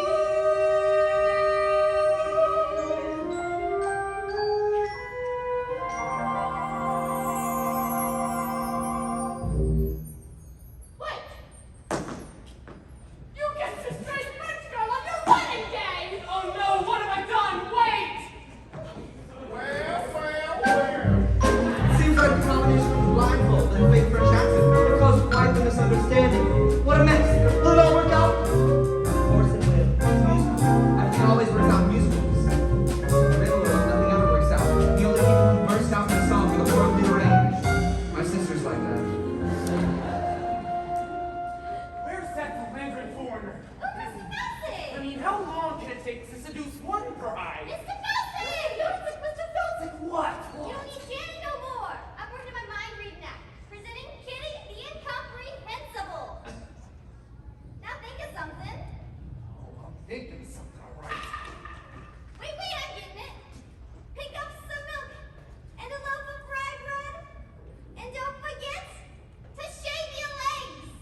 Wait! You kissed a straight French girl on your wedding day!
Oh no, what have I done? Wait!
Seems like a combination of blindfold and fake French accent that caused quite the misunderstanding. What a mess! Will it all work out? Of course it will. It's musical. Everything always works out in musicals. Riddle, nothing ever works out. The only people who burst out in a song are the horribly arranged. My sister's like that.
Where's that philandering foreigner?
It's nothing!
I mean, how long can it take to seduce one bride?
It's nothing! It's Mr. Feldzieg!
Like what?
You don't need Kitty no more! I'm working my mind reading act. Presenting Kitty the Incomprehensible! Now think of something.
Oh, I'm thinking something, all right.
Wait, I'm getting it. Pick up some milk and a loaf of rye bread. And don't forget to shave your legs.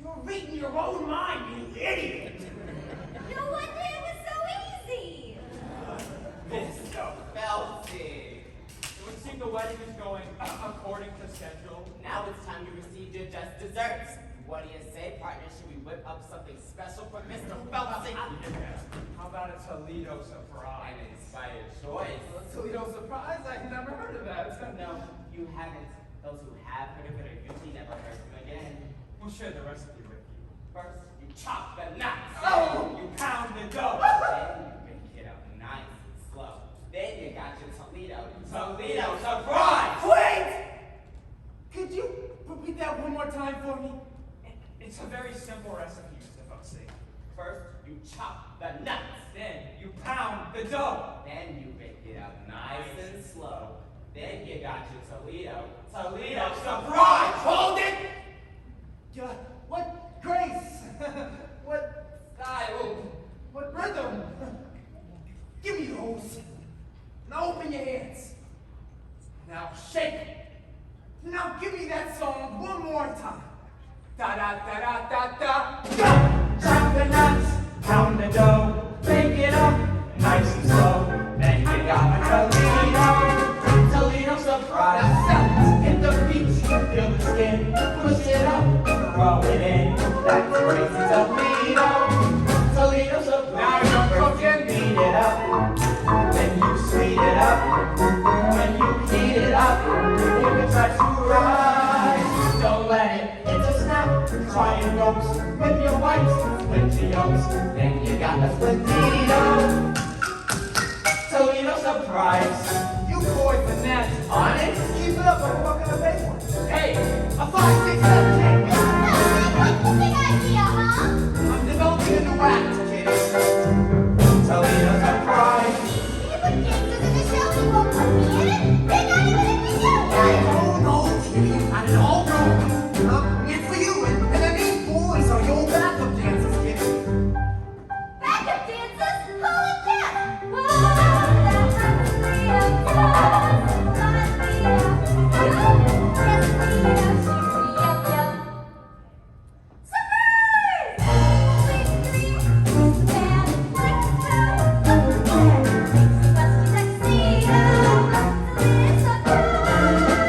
You're reading your own mind, you idiot!
No wonder it was so easy.
Mr. Feldzieg.
It would seem the wedding is going according to schedule.
Now it's time to receive your just desserts. What do you say, partner? Should we whip up something special for Mr. Feldzieg?
How about a Toledo Safari?
An inspired choice.
Toledo Surprise? I've never heard of that.
No, you haven't. Those who have heard of it are usually never heard of it again.
We'll share the recipe with you.
First, you chop the nuts.
Oh! You pound the dough.
Then you break it up nice and slow. Then you got your Toledo Surprise!
Wait! Could you repeat that one more time for me?
It's a very simple recipe, Mr. Feldzieg.
First, you chop the nuts.
Then you pound the dough.
Then you bake it up nice and slow. Then you got your Toledo Surprise! Hold it!
Yeah, what grace? What style? What rhythm? Give me those. Now open your hands. Now shake it. Now give me that song one more time. Da da da da da da. Go!
Chop the nuts, pound the dough, bake it up, nice and slow. Then you got a Toledo, Toledo surprise. Hit the beach, feel the skin, push it up, throw it in. That's crazy Toledo, Toledo surprise. Now you're cooking, beat it up, then you sweet it up. When you heat it up, if it tries to rise, don't let it, it's a snap. Try and ropes with your whites, split your yolks, then you got a splitito. Toledo surprise.
You boys the net.
On it?
Keep it up, I'm fucking a big one. Hey, a 5, 6, 7, 8.
What's the big idea, huh?
I'm developing a new act, kids.
Toledo surprise.
You put gangsters in the show, you won't put me in it. They're not even in the show.
Oh, no, kitty, not at all, no. It's for you, and I mean boys are your backup dancers, kitty.
Backup dancers? Holy crap! Oh,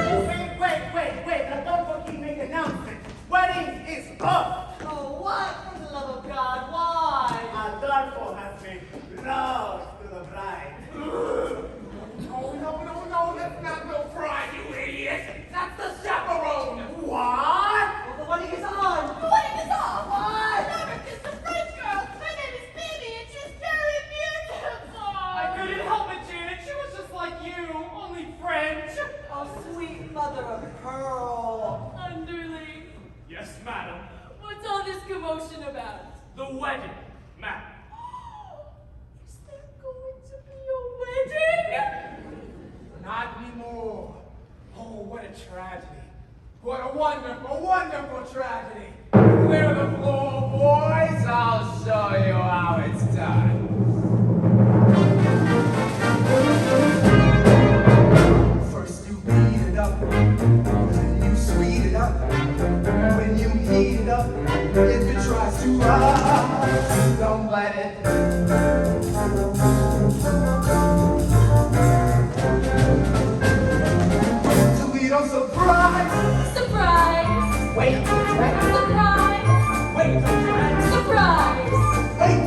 Wait, Aldolpho keep making announcements. Wedding is up.
Oh, what? For the love of God, why?
Aldolpho has been lost to the bride.
No, that's not no bride, you idiot. That's the chaperone. What?
Well, the wedding is on.
The wedding is on. What? Never kissed a French girl. Her name is Baby, and she's very beautiful.
I couldn't help it, Janet. She was just like you, only French.
Oh, sweet mother of pearl.
Underling,
Yes, madam.
what's all this commotion about?
The wedding, madam.
Is there going to be a wedding?
Not anymore. Oh, what a tragedy. What a wonderful, wonderful tragedy. Clear the floor, boys. I'll show you how it's done. First you beat it up, then you sweet it up. When you heat it up, if it tries to rise, don't let it. Toledo surprise!
Surprise!
Wait,
Surprise!
wait,
Surprise!
Wait,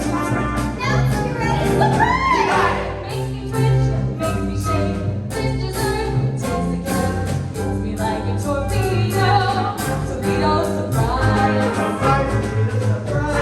Now you're ready. Surprise!
Makes me twitch, makes me shake. This dessert takes the cake. Hits me like a torpedo. Toledo surprise!
surprise!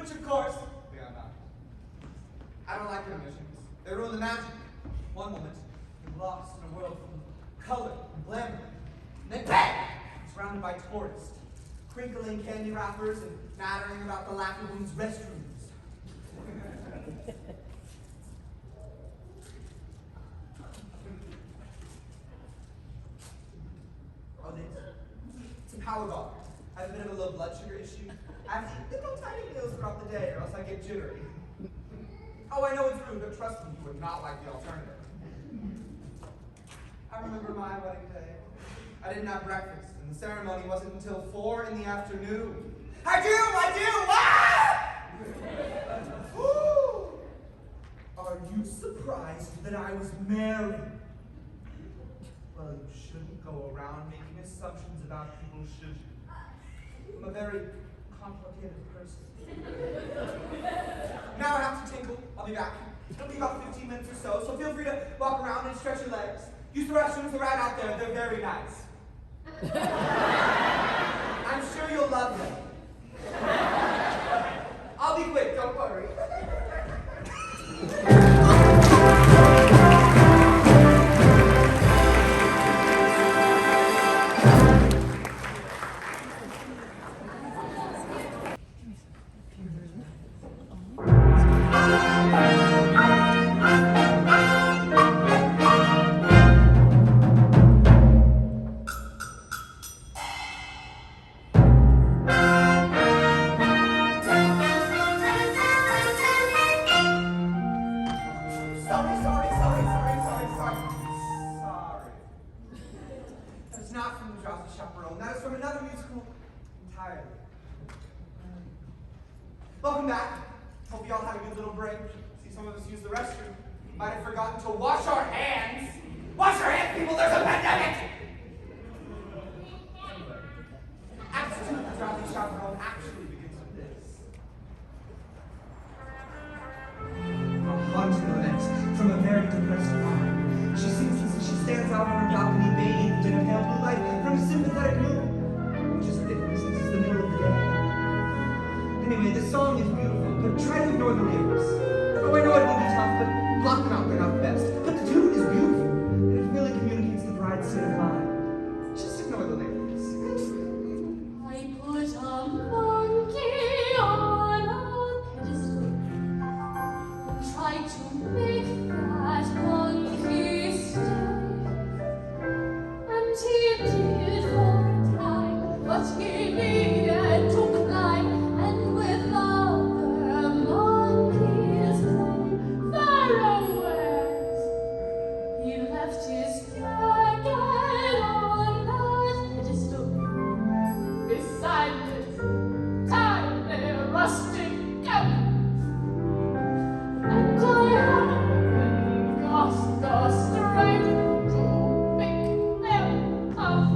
Which, of course, they are not. I don't like intermissions. They ruin the magic. One moment, you're lost in a world full of color and glamour. And then bang! Surrounded by tourists, crinkling candy wrappers and nattering about the lack of women's restrooms. Oh, this? It's a power bar. I have a bit of a low blood sugar issue. I have to eat little tiny meals throughout the day or else I get jittery. Oh, I know it's rude, but trust me, you would not like the alternative. I remember my wedding day. I didn't have breakfast, and the ceremony wasn't until 4 in the afternoon. I do! Ah! Woo! Are you surprised that I was married? Well, you shouldn't go around making assumptions about people, should you? I'm a very complicated person. Now I have to tinkle. I'll be back. It'll be about 15 minutes or so feel free to walk around and stretch your legs. Use the restrooms, they're right out there. They're very nice. I'm sure you'll love them. I'll be quick, don't worry. That's not from the Drowsy Chaperone. That is from another musical entirely. Welcome back. Hope you all had a good little break. See, some of us use the restroom. Might have forgotten to wash our hands. Wash your hands, people, there's a pandemic! Act 2 of the Drowsy Chaperone actually begins with this. A haunting lament from a very depressed mom. She sings this as she stands out on her balcony bathed in a pale blue light from a sympathetic moon, which is ridiculous since it's the middle of the day. Anyway, this song is beautiful, but try to ignore the lyrics. Oh, I know it will be tough, but block them out, they're not the best. But the tune is beautiful, and it really communicates the bride's state of mind. Just ignore the lyrics.
I put a monkey on a pedestal and tried to make that monkey stay. And he did for a time, but he began to climb, and with other monkeys from far away, he left his dragon on that pedestal. Beside it, tiny rustic elf. And I haven't got the strength to pick them up.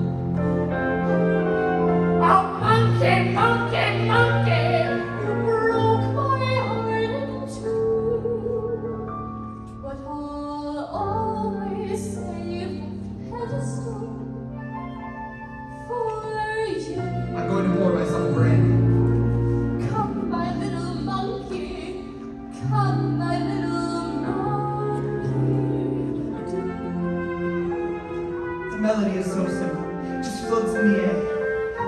Oh, monkey, monkey, monkey, you broke my heart in two. But I'll always save the pedestal for you.
I'm going to pour myself a brandy.
Come, my little monkey, come, my little monkey.
The melody is so simple, just floats in the air.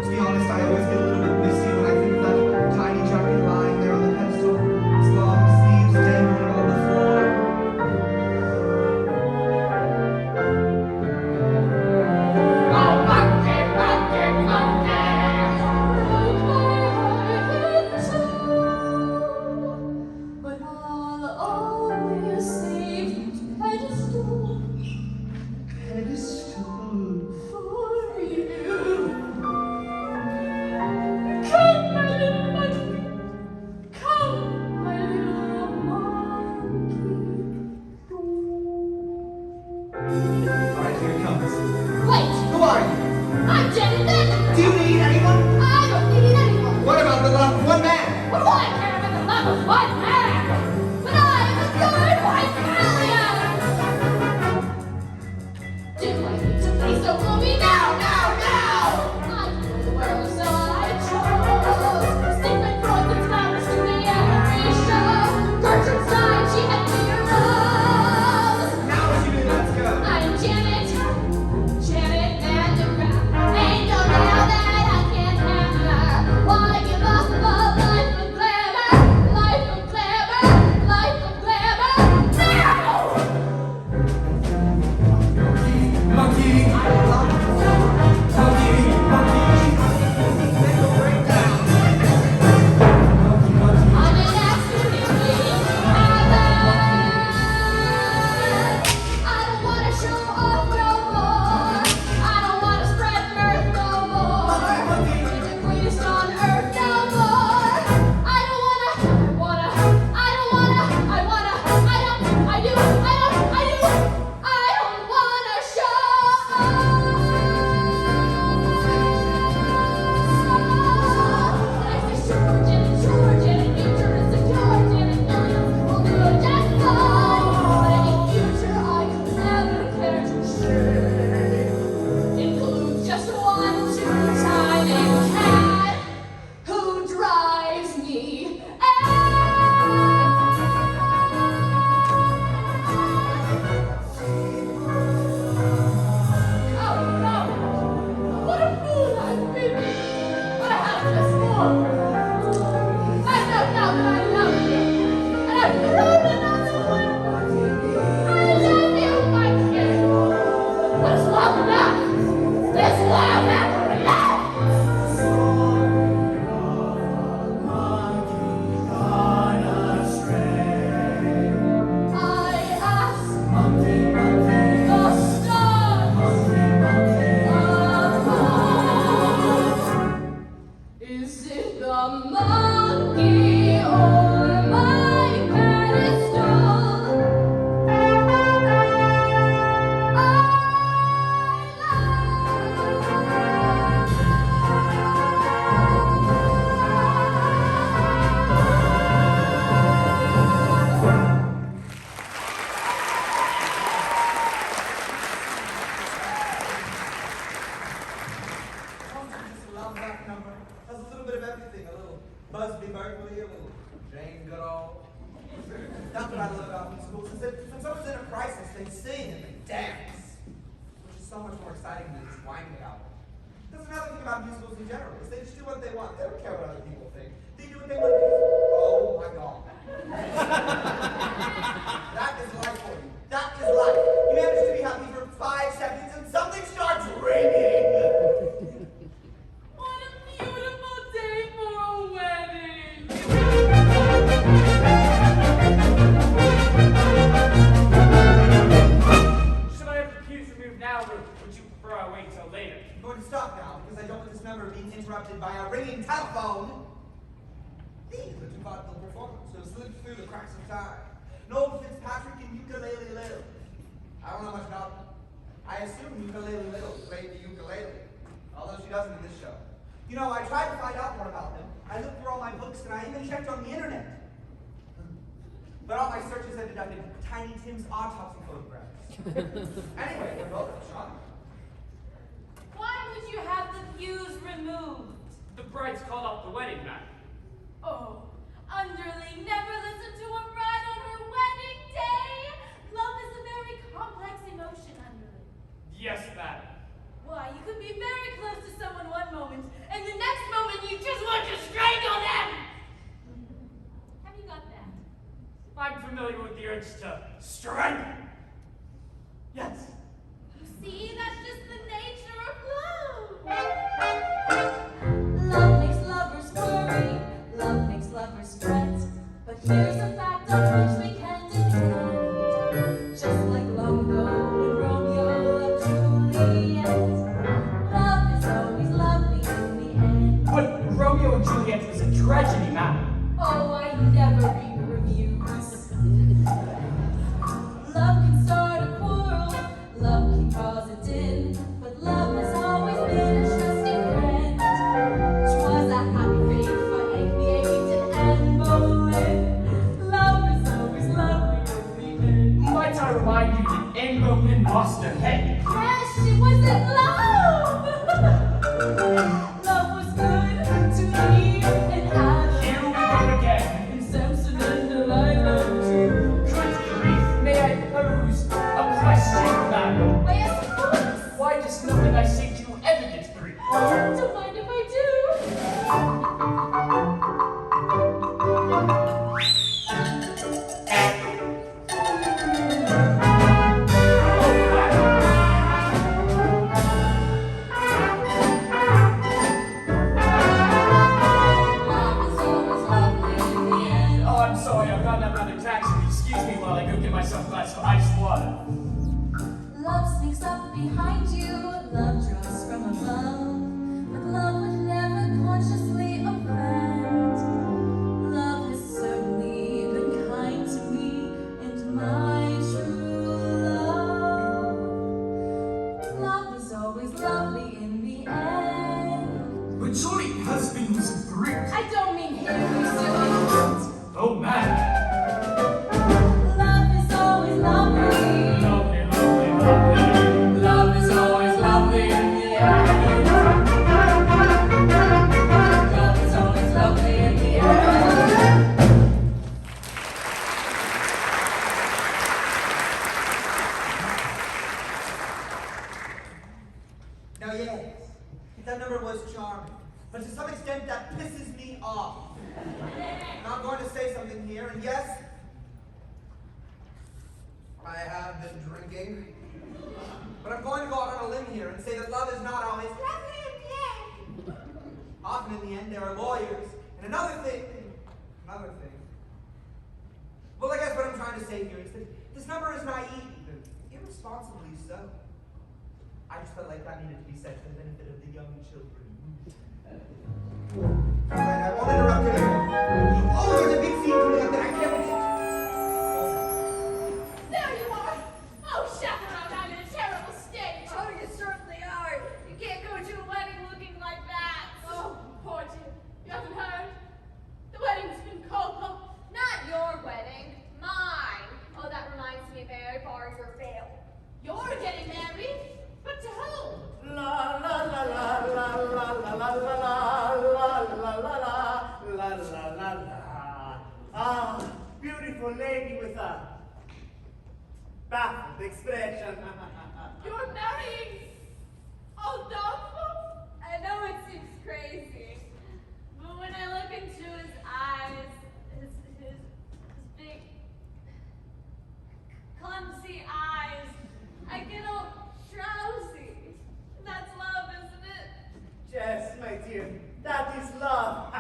To be honest, I always get a little bit misty when I think of that tiny jacket lying there on the pedestal, its long sleeves dangling on the floor.
Oh, monkey, monkey, monkey, broke my heart in two. But I'll always save that pedestal
Pedestal.
for
musicals is that when someone's in a crisis, they sing and they dance, which is so much more exciting than just whining about it. Doesn't matter anything about musicals in general, is they just do what they want. They don't care what other people think. They do what they want to do. Oh my God. That is life for you. That is life. You manage to be happy for 5 seconds and something starts ringing.
What a beautiful day for a wedding!
Should I have the cues removed now, or would you prefer I wait till later?
I'm going to stop now because I don't want this number being interrupted by a ringing telephone. These are two vaudeville performers who have slipped through the cracks of time. Noel Fitzpatrick and Ukulele Lil. I don't know much about them. I assume Ukulele Lil played the ukulele, although she doesn't in this show. You know, I tried to find out more about them. I looked through all my books and I even checked on the internet. But all my searches ended up in Tiny Tim's autopsy photographs. Anyway, they're both shot.
Why would you have the views removed?
The bride's called off the wedding night.
Oh, Underling never listened to a bride on her wedding day. Love is a very complex emotion, Underling.
Yes, madam.
Why, you could be very close to someone one moment, and the next moment you just want to strangle them! Have you got that?
I'm familiar with the urge to strangle. Yes.
You see, that's just the nature of love.
Love makes lovers worry, love makes lovers fret. But here's a fact on which we can depend. Just like long ago when Romeo loved Juliet, love is always lovely in the end.
But Romeo and Juliet was a tragedy, madam.
Oh, I never read the reviews. Love can start a quarrel, love can cause a din, but love has always been a trusting friend. 'Twas a happy fate for Hank the 8 and Anne Boleyn. Love is always lovely in the end.
Might I remind you that Anne Boleyn lost her head?
Yes, she was in love! Love was good to me and Adam.
Here we go again.
And Samson and Delilah too.
Good grief, may I pose a question, madam?
Why, yes, of course.
Why does nothing I say to you ever get through?
Don't mind if I do. Love is always lovely in the end.
Oh, I'm sorry, I've got that rather taxi. Excuse me while I go get myself a glass of ice water.
Love sneaks up behind you, love draws from above, but love would never consciously offend. Love has certainly been kind to me and my true love. Love is always lovely in the end.
But surely husband was a brute.
I don't mean him, you silly.
Oh, man.
Love is always lovely.
Lovely, lovely, lovely.
Love is always lovely in the end. Love is always lovely in the end.
Now, yes, that number was charming, but to some extent that pisses me off. And I'm going to say something here, and yes, I have been drinking, but I'm going to go out on a limb here and say that love is not always lovely in the end. Often in the end, there are lawyers, and another thing. Well, I guess what I'm trying to say here is that this number is naive and irresponsibly so. I just felt like that needed to be said for the benefit of the young children. Alright, I won't interrupt you anymore. Oh, there's a big scene coming up that I can't wait.
There you are! Oh, Chaperone, I'm in a terrible state! Oh, you certainly are! You can't go to a wedding looking like that! Oh, poor dear. You haven't heard? The wedding's been called off. Not your wedding. Mine. Oh, that reminds me, Mary bars your veil. You're getting married? But to who?
La la la la la la la la la la la la la la la the expression.
You're marrying Aldolpho? I know it seems crazy, but when I look into his eyes, his big, clumsy eyes, I get all drowsy. That's love, isn't it?
Yes, my dear, that is love.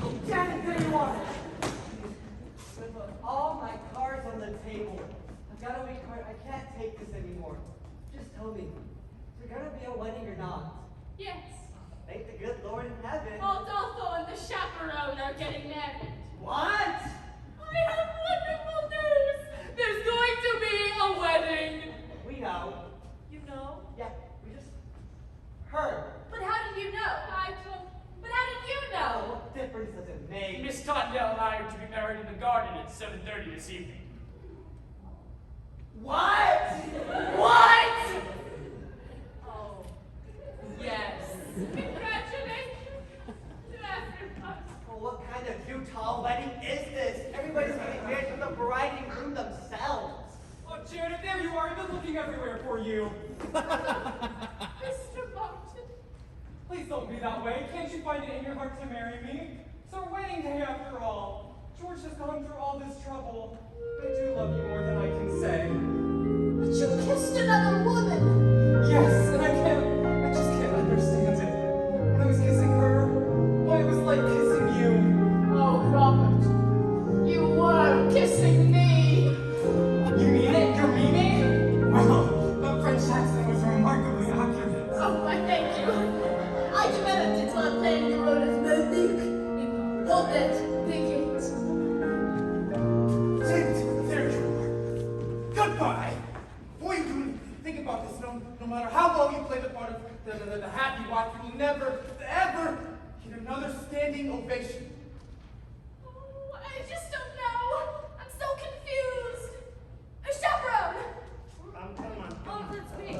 Oh, Janet, there you are. With all my cards on the table, I've got to make card. I can't take this anymore. Just tell me, is there gonna be a wedding or not?
Yes.
Thank the good Lord in heaven.
Aldolpho and the chaperone are getting married.
What?
I have wonderful news! There's going to be a wedding!
We know.
You know?
Yeah, we just heard.
But how did you know? But how did you know?
What difference does it make?
Miss Tottendale and I are to be married in the garden at 7:30 this evening.
What?
What? Oh, yes. Congratulations to everyone.
Well, what kind of Utah wedding is this? Everybody's getting married in the bride and groom themselves.
Oh, Janet, there you are. I've been looking everywhere for you.
Mr. Barton.
Please don't be that way. Can't you find it in your heart to marry me? It's our wedding day after all. George has gone through all this trouble. I do love you more than I can say.
But you kissed another woman.
Yes, and I just can't understand it. When I was kissing her, why, it was like kissing you.
Oh, Robert, you were kissing me.
You mean it? You're meaning? Well, the French accent was remarkably accurate.
Oh, I thank you. I developed it while playing the role of Monique in Robert Pickett.
There you are. Goodbye. Before you do think about this, no matter how well you play the part of the happy wife, you will never, ever get another standing ovation.
Oh, I just don't know. I'm so confused. A chaperone.
Come on.
Oh, that's me.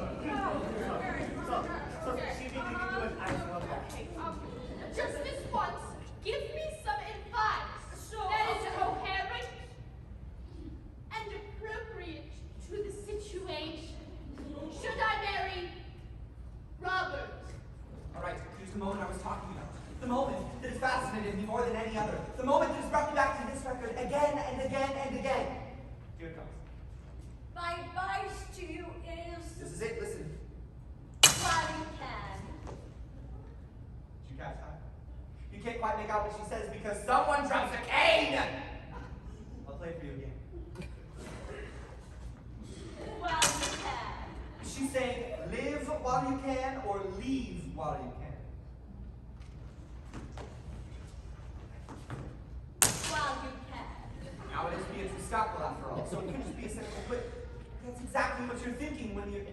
So she needs to do an actual
Okay, just this once, give me some advice that is coherent and appropriate to the situation. Should I marry Robert?
All right, here's the moment I was talking about. The moment that has fascinated me more than any other. The moment that has brought me back to this record again and again and again. Here it comes.
My advice to you is
This is it, listen.
while you can.
Did you catch that? You can't quite make out what she says because someone drops a cane! I'll play it for you again.
While you can.
Is she saying live while you can or leave while you can?
While you can.
Now it is Beatrice Stockwell after all, so it could just be a simple quip. That's exactly what you're thinking when you're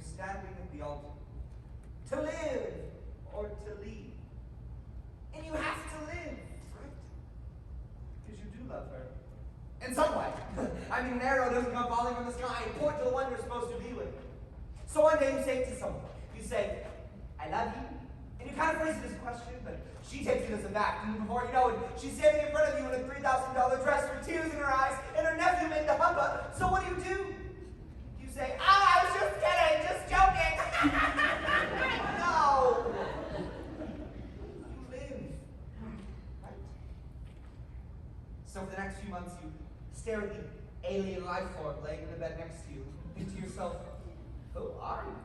standing at the altar. To live or to leave. And you have to live, right? Because you do love her. In some way. I mean, an arrow doesn't come falling from the sky and point to the one you're supposed to be with. So one day you say it to someone. You say, I love you. And you kind of phrase it as a question, but she takes it as a fact. And before you know it, she's standing in front of you in a $3,000 dress with tears in her eyes, and her nephew made the hubbub. So what do? You say, oh, I was just kidding, just joking. No. You live. Right? So for the next few months, you stare at the alien life form laying in the bed next to you. Think to yourself, who are you?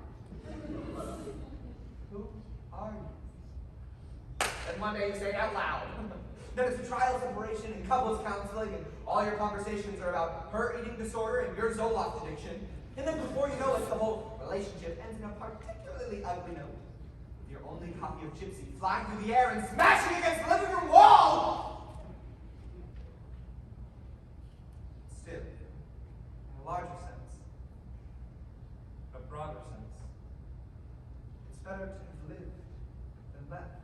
Who are you? And one day you say it out loud. Then it's a trial separation and couples counseling, and all your conversations are about her eating disorder and your Zoloft addiction. And then before you know it, the whole relationship ends in a particularly ugly note. With your only copy of Gypsy flying through the air and smashing against the living room wall! Still, in a larger sense, a broader sense, it's better to have lived than left.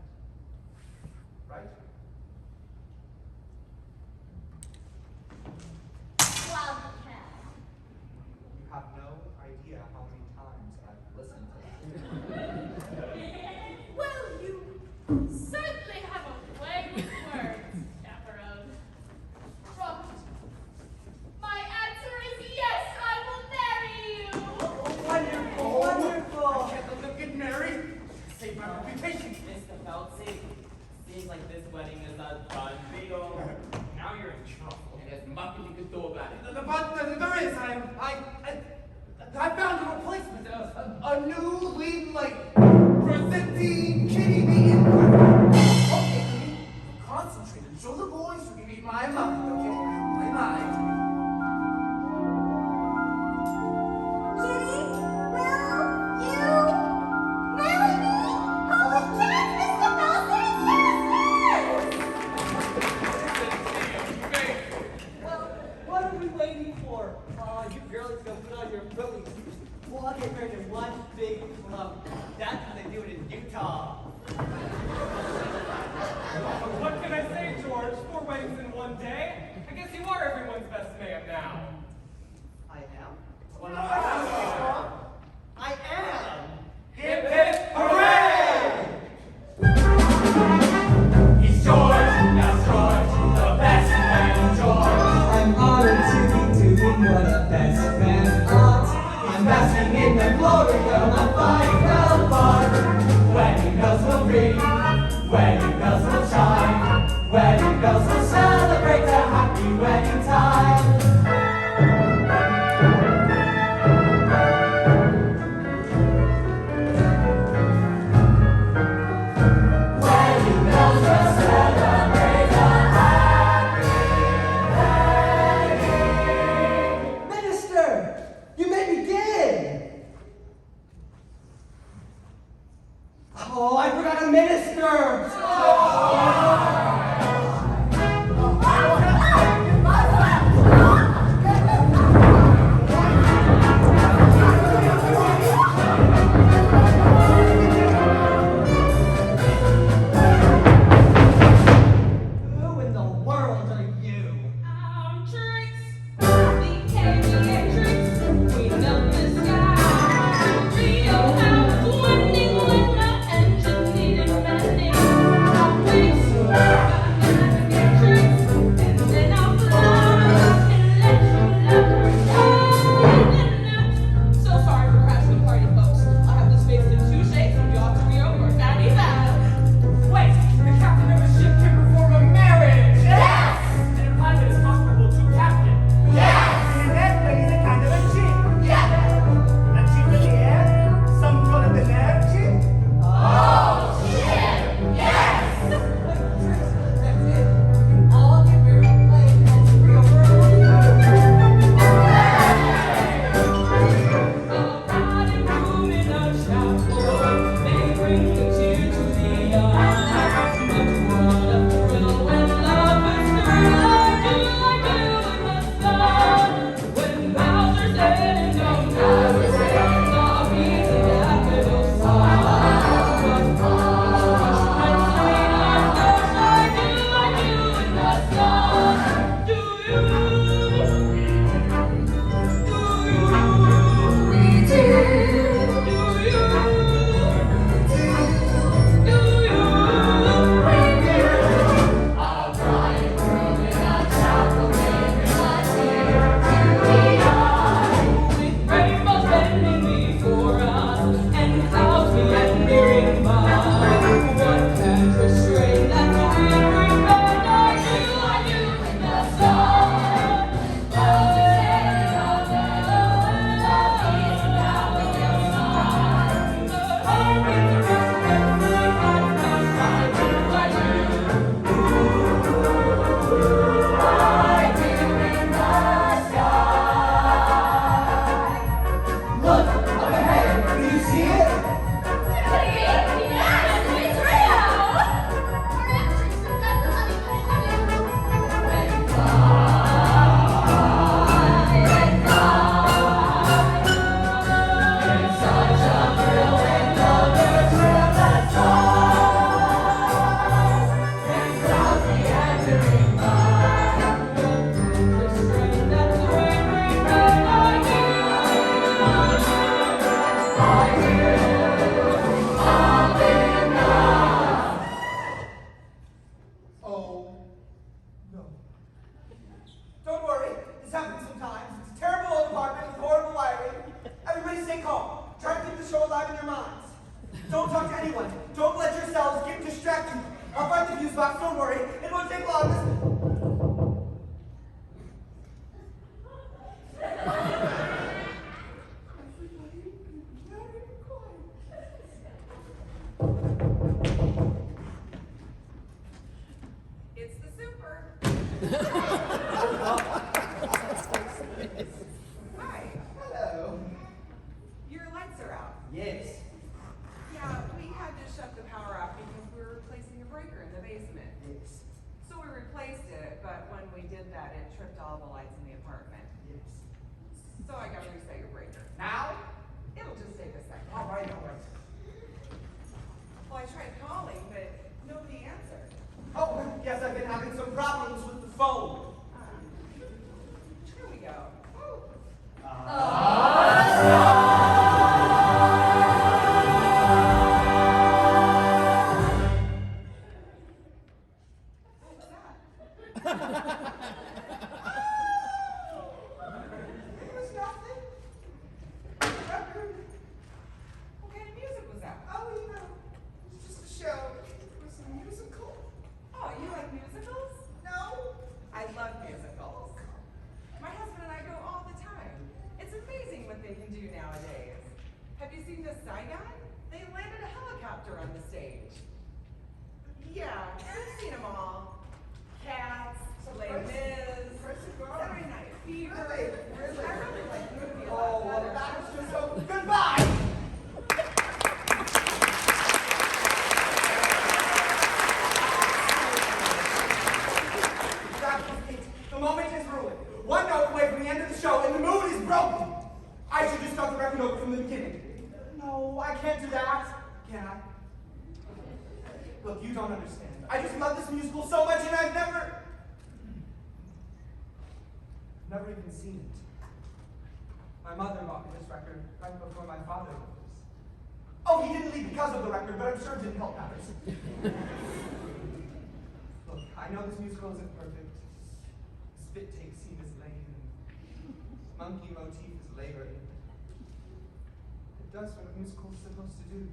Right?
While you can.
You have no idea how many times I've listened to that.
Well, you certainly have a way with words, chaperone. Robert, my
mucking you could do about it.
But there is, I found a replacement, a new lead lady, presenting Kitty the Inquirer. Okay, honey, concentrate and show the boys you can read my mind, okay? My mind.
Kitty, will you marry me? Holy cats, Mr. Nelson, yes!
Well, what are we waiting for? You girls go put on your really we'll all get married in one big lump. That's how they do it in Utah.
What can I say, George? 4 weddings in one day? I guess you are everyone's best man now.
I am? Well, I am!
Hip hip hooray!
He's George, that's George, the best man George. I'm honored to be doing what a best man ought. I'm basking in the glory of a fine bar. Wedding bells will ring, wedding bells will chime, wedding bells will celebrate a happy wedding time. Wedding bells will celebrate a happy wedding.
Minister! You made me gig!
tripped all the lights in the apartment.
Yes.
So I gotta reset your breaker. Now? It'll just take a second.
All right, all right.
Well, I tried calling, but nobody answered.
Oh, yes, I've been having some problems with the phone.
Here we go.
It was nothing. Record.
What kind of music was that?
Oh, you know, it's just a show. It was a musical.
Oh, you like musicals?
No.
I love musicals. My husband and I go all the time. It's amazing what they can do nowadays. Have you seen the Saigon? They landed a helicopter on the stage. Yeah, I've seen them all. Cats, Les Mis, Saturday Night Fever.
Really?
I really like the movie a
Oh,
lot
well,
better.
that was just so. Goodbye! That was it. The moment is ruined. One note away from the end of the show, and the mood is broken. I should just start the record over from the beginning. No, I can't do that. Can I? Look, you don't understand. I just love this musical so much, and I've never even seen it. My mother bought me this record right before my father did this. Oh, he didn't leave because of the record, but I'm sure it didn't help matters. Look, I know this musical isn't perfect. Spit take scene is lame, and monkey motif is labored. It does what a musical is supposed to do.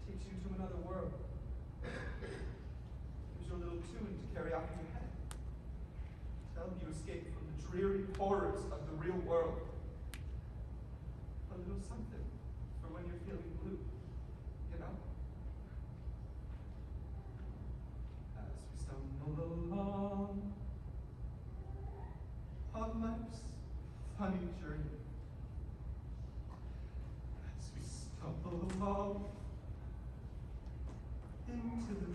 It takes you to another world. Gives you a little tune to carry out in your head. To help you escape from the dreary horrors of the real world. A little something for when you're feeling blue, you know? As we stumble along on life's funny journey. As we stumble along into the